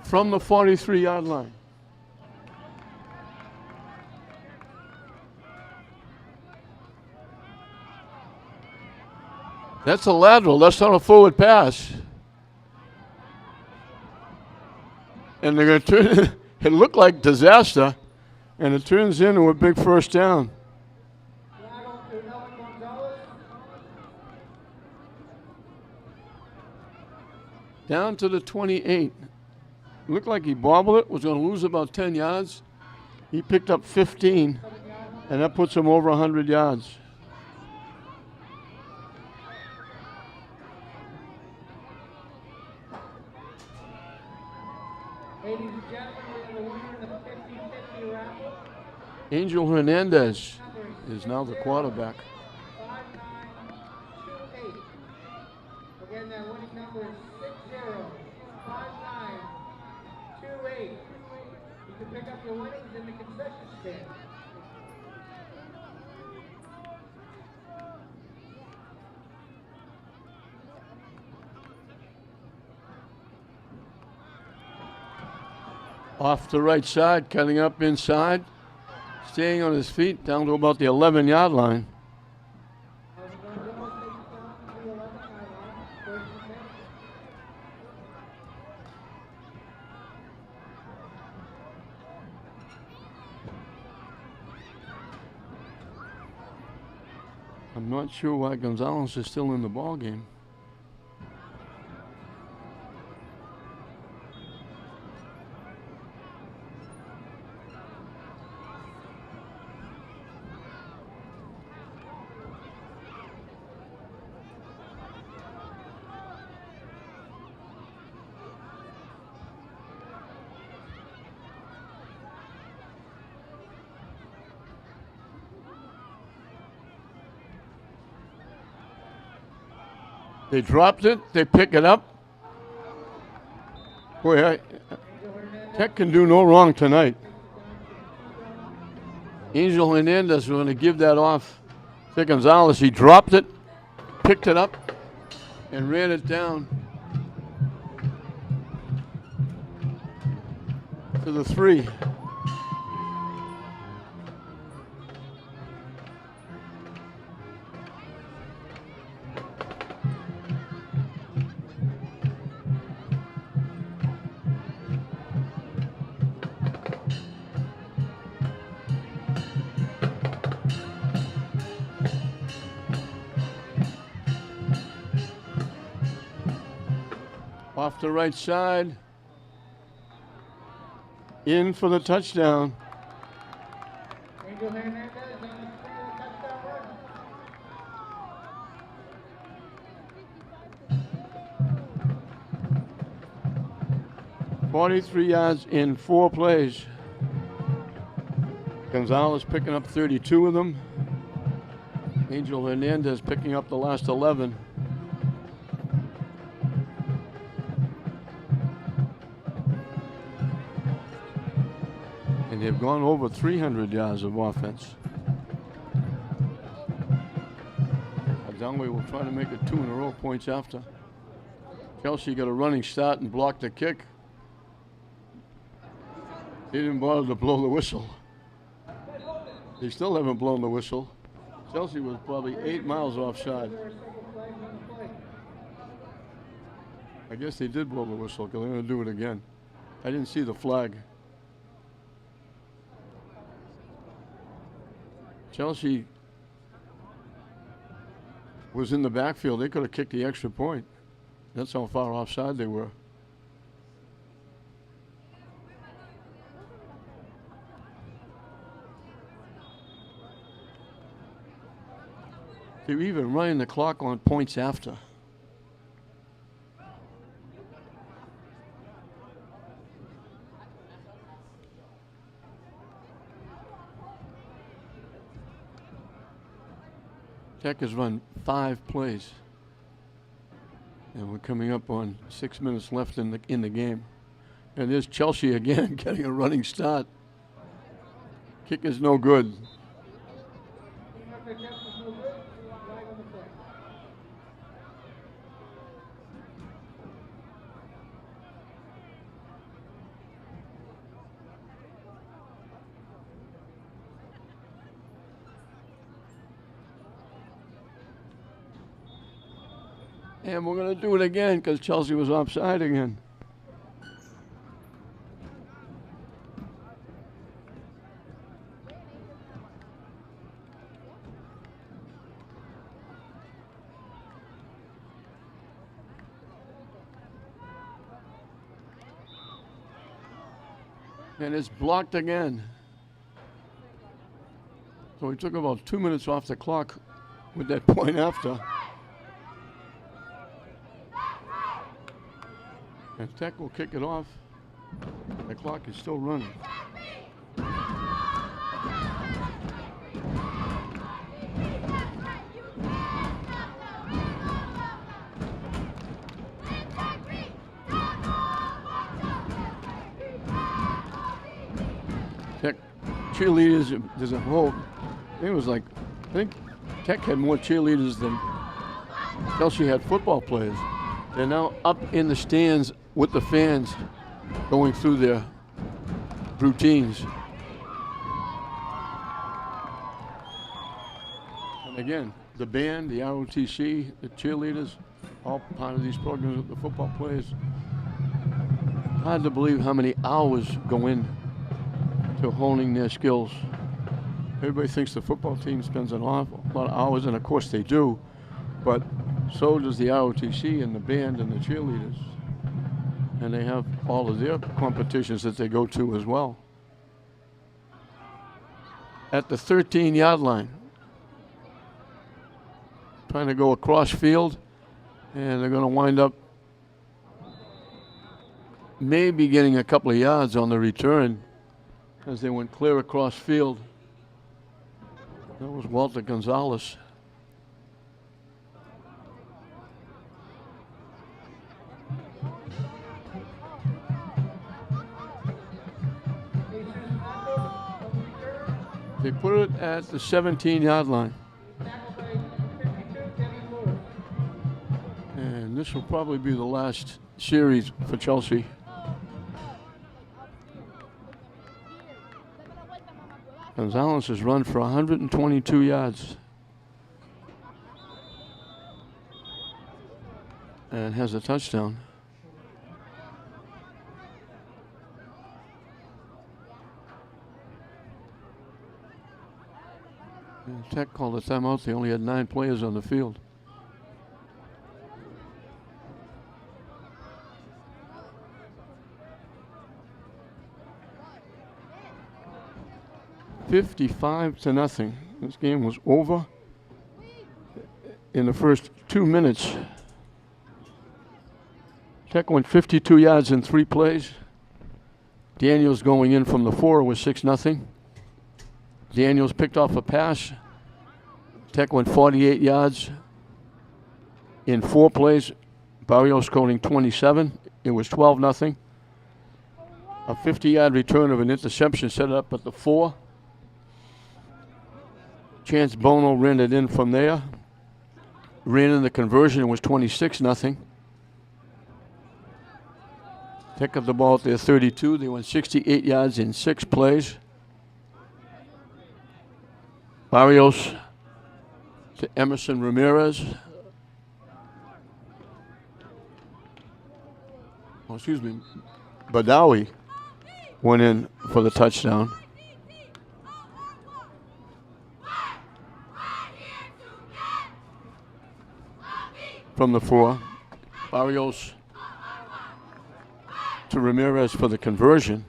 From the 43-yard line. That's a lateral. That's not a forward pass. And they're going to turn it. It looked like disaster, and it turns into a big first down. Down to the 28. Looked like he bobbled it, was going to lose about 10 yards. He picked up 15, and that puts him over 100 yards. Ladies and gentlemen, we have a winner in the 50-50 raffle. Angel Hernandez is now the quarterback. 5928. Again, that winning number is 605928. You can pick up your winnings in the concession stand. Off the right side, cutting up inside, staying on his feet down to about the 11-yard line. I'm not sure why Gonzalez is still in the ball game. They dropped it. They pick it up. Boy, Tech can do no wrong tonight. Angel Hernandez was going to give that off to Gonzalez. He dropped it, picked it up, and ran it down to the 3. Off the right side, in for the touchdown. Angel Hernandez on the touchdown run. 43 yards in 4 plays. Gonzalez picking up 32 of them. Angel Hernandez picking up the last 11. And they've gone over 300 yards of offense. Adangwe will try to make it 2 in a row, points after. Chelsea got a running start and blocked the kick. He didn't bother to blow the whistle. They still haven't blown the whistle. Chelsea was probably 8 miles offside. I guess they did blow the whistle because they're going to do it again. I didn't see the flag. Chelsea was in the backfield. They could have kicked the extra point. That's how far offside they were. They're even running the clock on points after. Tech has run 5 plays. And we're coming up on 6 minutes left in the game. And there's Chelsea again getting a running start. Kick is no good. And we're going to do it again because Chelsea was offside again. And it's blocked again. So we took about 2 minutes off the clock with that point after. And Tech will kick it off. The clock is still running. Tech cheerleaders, there's a whole, I think Tech had more cheerleaders than Chelsea had football players. They're now up in the stands with the fans going through their routines. And again, the band, the ROTC, the cheerleaders, all part of these programs with the football players. Hard to believe how many hours go in to honing their skills. Everybody thinks the football team spends an awful lot of hours, and of course they do, but so does the ROTC and the band and the cheerleaders. And they have all of their competitions that they go to as well. At the 13-yard line, trying to go across field, and they're going to wind up maybe getting a couple of yards on the return as they went clear across field. That was Walter Gonzalez. They put it at the 17-yard line. And this will probably be the last series for Chelsea. Gonzalez has run for 122 yards. And has a touchdown. Tech called a timeout. They only had 9 players on the field. $55-0. This game was over in the first 2 minutes. Tech went 52 yards in 3 plays. Daniels going in from the 4 was 6-0. Daniels picked off a pass. Tech went 48 yards in 4 plays. Barrios scoring 27. It was 12-0. A 50-yard return of an interception set up at the 4. Chance Bono ran it in from there. Ran in the conversion. It was 26-0. Tech up the ball at their 32. They went 68 yards in 6 plays. Barrios to Emerson Ramirez. Oh, excuse me. Badawi went in for the touchdown. From the 4. Barrios to Ramirez for the conversion.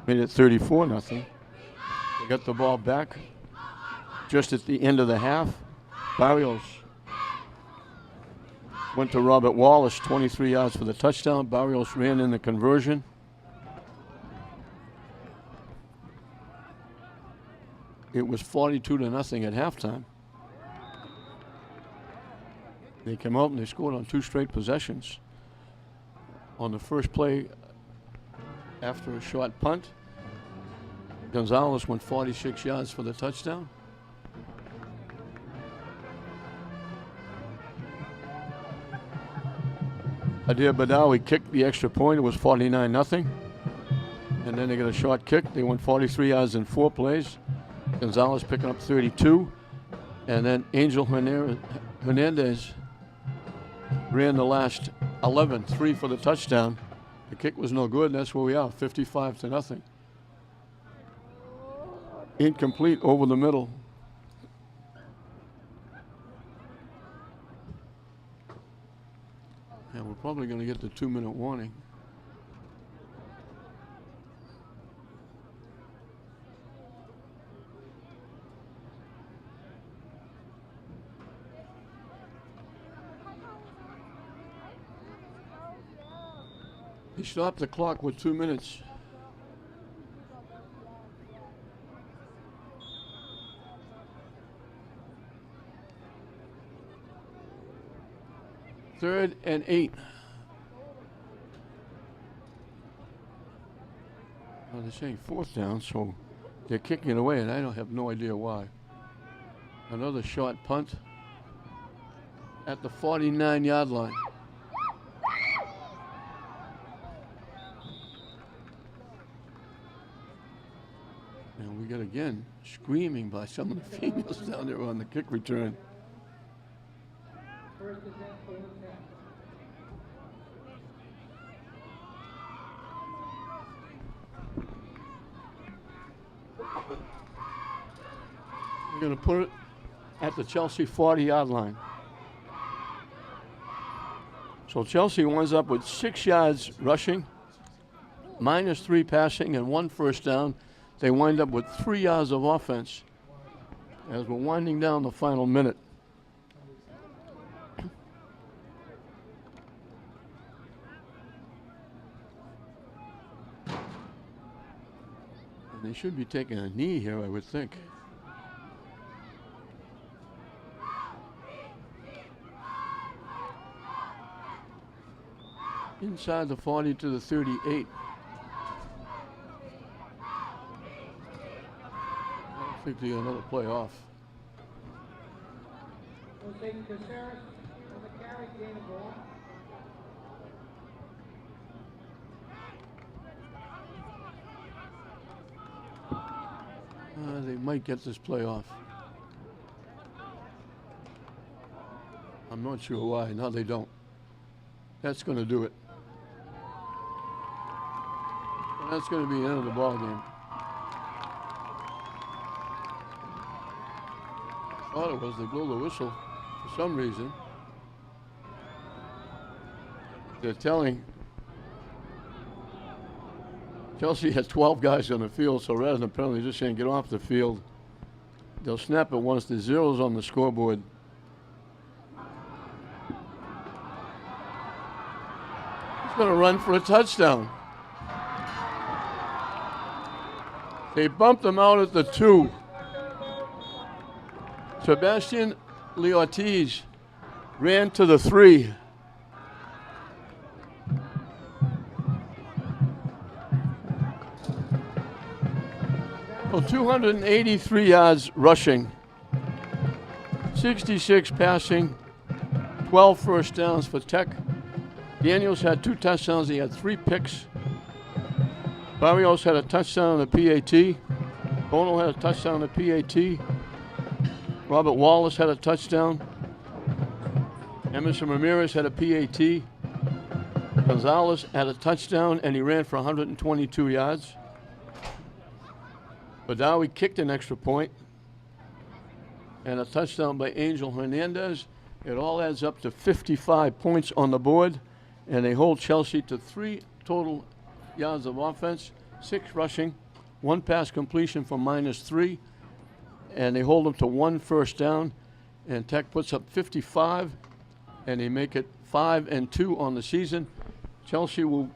Made it 34-0. They got the ball back just at the end of the half. Barrios went to Robert Wallace, 23 yards for the touchdown. Barrios ran in the conversion. It was 42-0 at halftime. They came out and they scored on 2 straight possessions. On the first play, after a short punt, Gonzalez went 46 yards for the touchdown. Adir Badawi kicked the extra point. It was 49-0. And then they got a short kick. They went 43 yards in 4 plays. Gonzalez picking up 32. And then Angel Hernandez ran the last 11, 3 for the touchdown. The kick was no good, and that's where we are, 55-0. Incomplete over the middle. And we're probably going to get the 2-minute warning. He stopped the clock with 2 minutes. Third and 8. Well, they're saying 4th down, so they're kicking it away, and I don't have no idea why. Another short punt at the 49-yard line. And we got again screaming by some of the females down there on the kick return. First is that for the 10. We're going to put it at the Chelsea 40-yard line. So Chelsea winds up with 6 yards rushing, -3 passing, and 1 first down. They wind up with 3 yards of offense as we're winding down the final minute. And they should be taking a knee here, I would think. Inside the 40 to the 38. I think they got another play off. Jose Caceres on the carry, gain of ball. They might get this play off. I'm not sure why. No, they don't. That's going to do it. And that's going to be the end of the ball game. I thought it was. They blow the whistle for some reason. They're telling Chelsea has 12 guys on the field, so rather than penalty, just saying get off the field. They'll snap it once the zero's on the scoreboard. He's going to run for a touchdown. They bumped him out at the 2. Sebastian Leortiz ran to the 3. Well, 283 yards rushing, 66 passing, 12 first downs for Tech. Daniels had 2 touchdowns. He had 3 picks. Barrios had a touchdown on the PAT. Bono had a touchdown on the PAT. Robert Wallace had a touchdown. Emerson Ramirez had a PAT. Gonzalez had a touchdown, and he ran for 122 yards. Badawi kicked an extra point, and a touchdown by Angel Hernandez. It all adds up to 55 points on the board, and they hold Chelsea to 3 total yards of offense, 6 rushing, 1 pass completion for -3, and they hold them to 1 first down, and Tech puts up 55, and they make it 5-2 on the season. Chelsea will,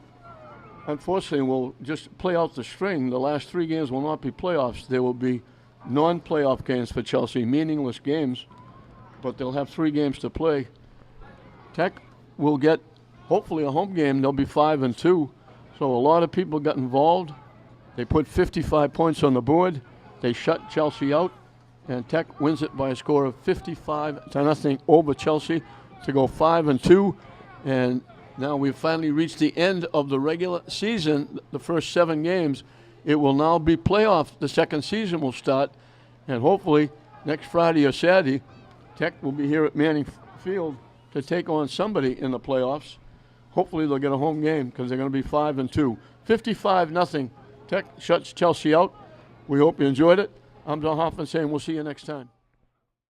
unfortunately, just play out the string. The last 3 games will not be playoffs. There will be non-playoff games for Chelsea, meaningless games, but they'll have 3 games to play. Tech will get, hopefully, a home game. They'll be 5-2. So a lot of people got involved. They put 55 points on the board. They shut Chelsea out, and Tech wins it by a score of 55-0 over Chelsea to go 5-2. And now we've finally reached the end of the regular season, the first 7 games. It will now be playoff. The second season will start, and hopefully next Friday or Saturday, Tech will be here at Manning Field to take on somebody in the playoffs. Hopefully they'll get a home game because they're going to be 5-2. 55-0. Tech shuts Chelsea out. We hope you enjoyed it. I'm John Hoffman saying we'll see you next time.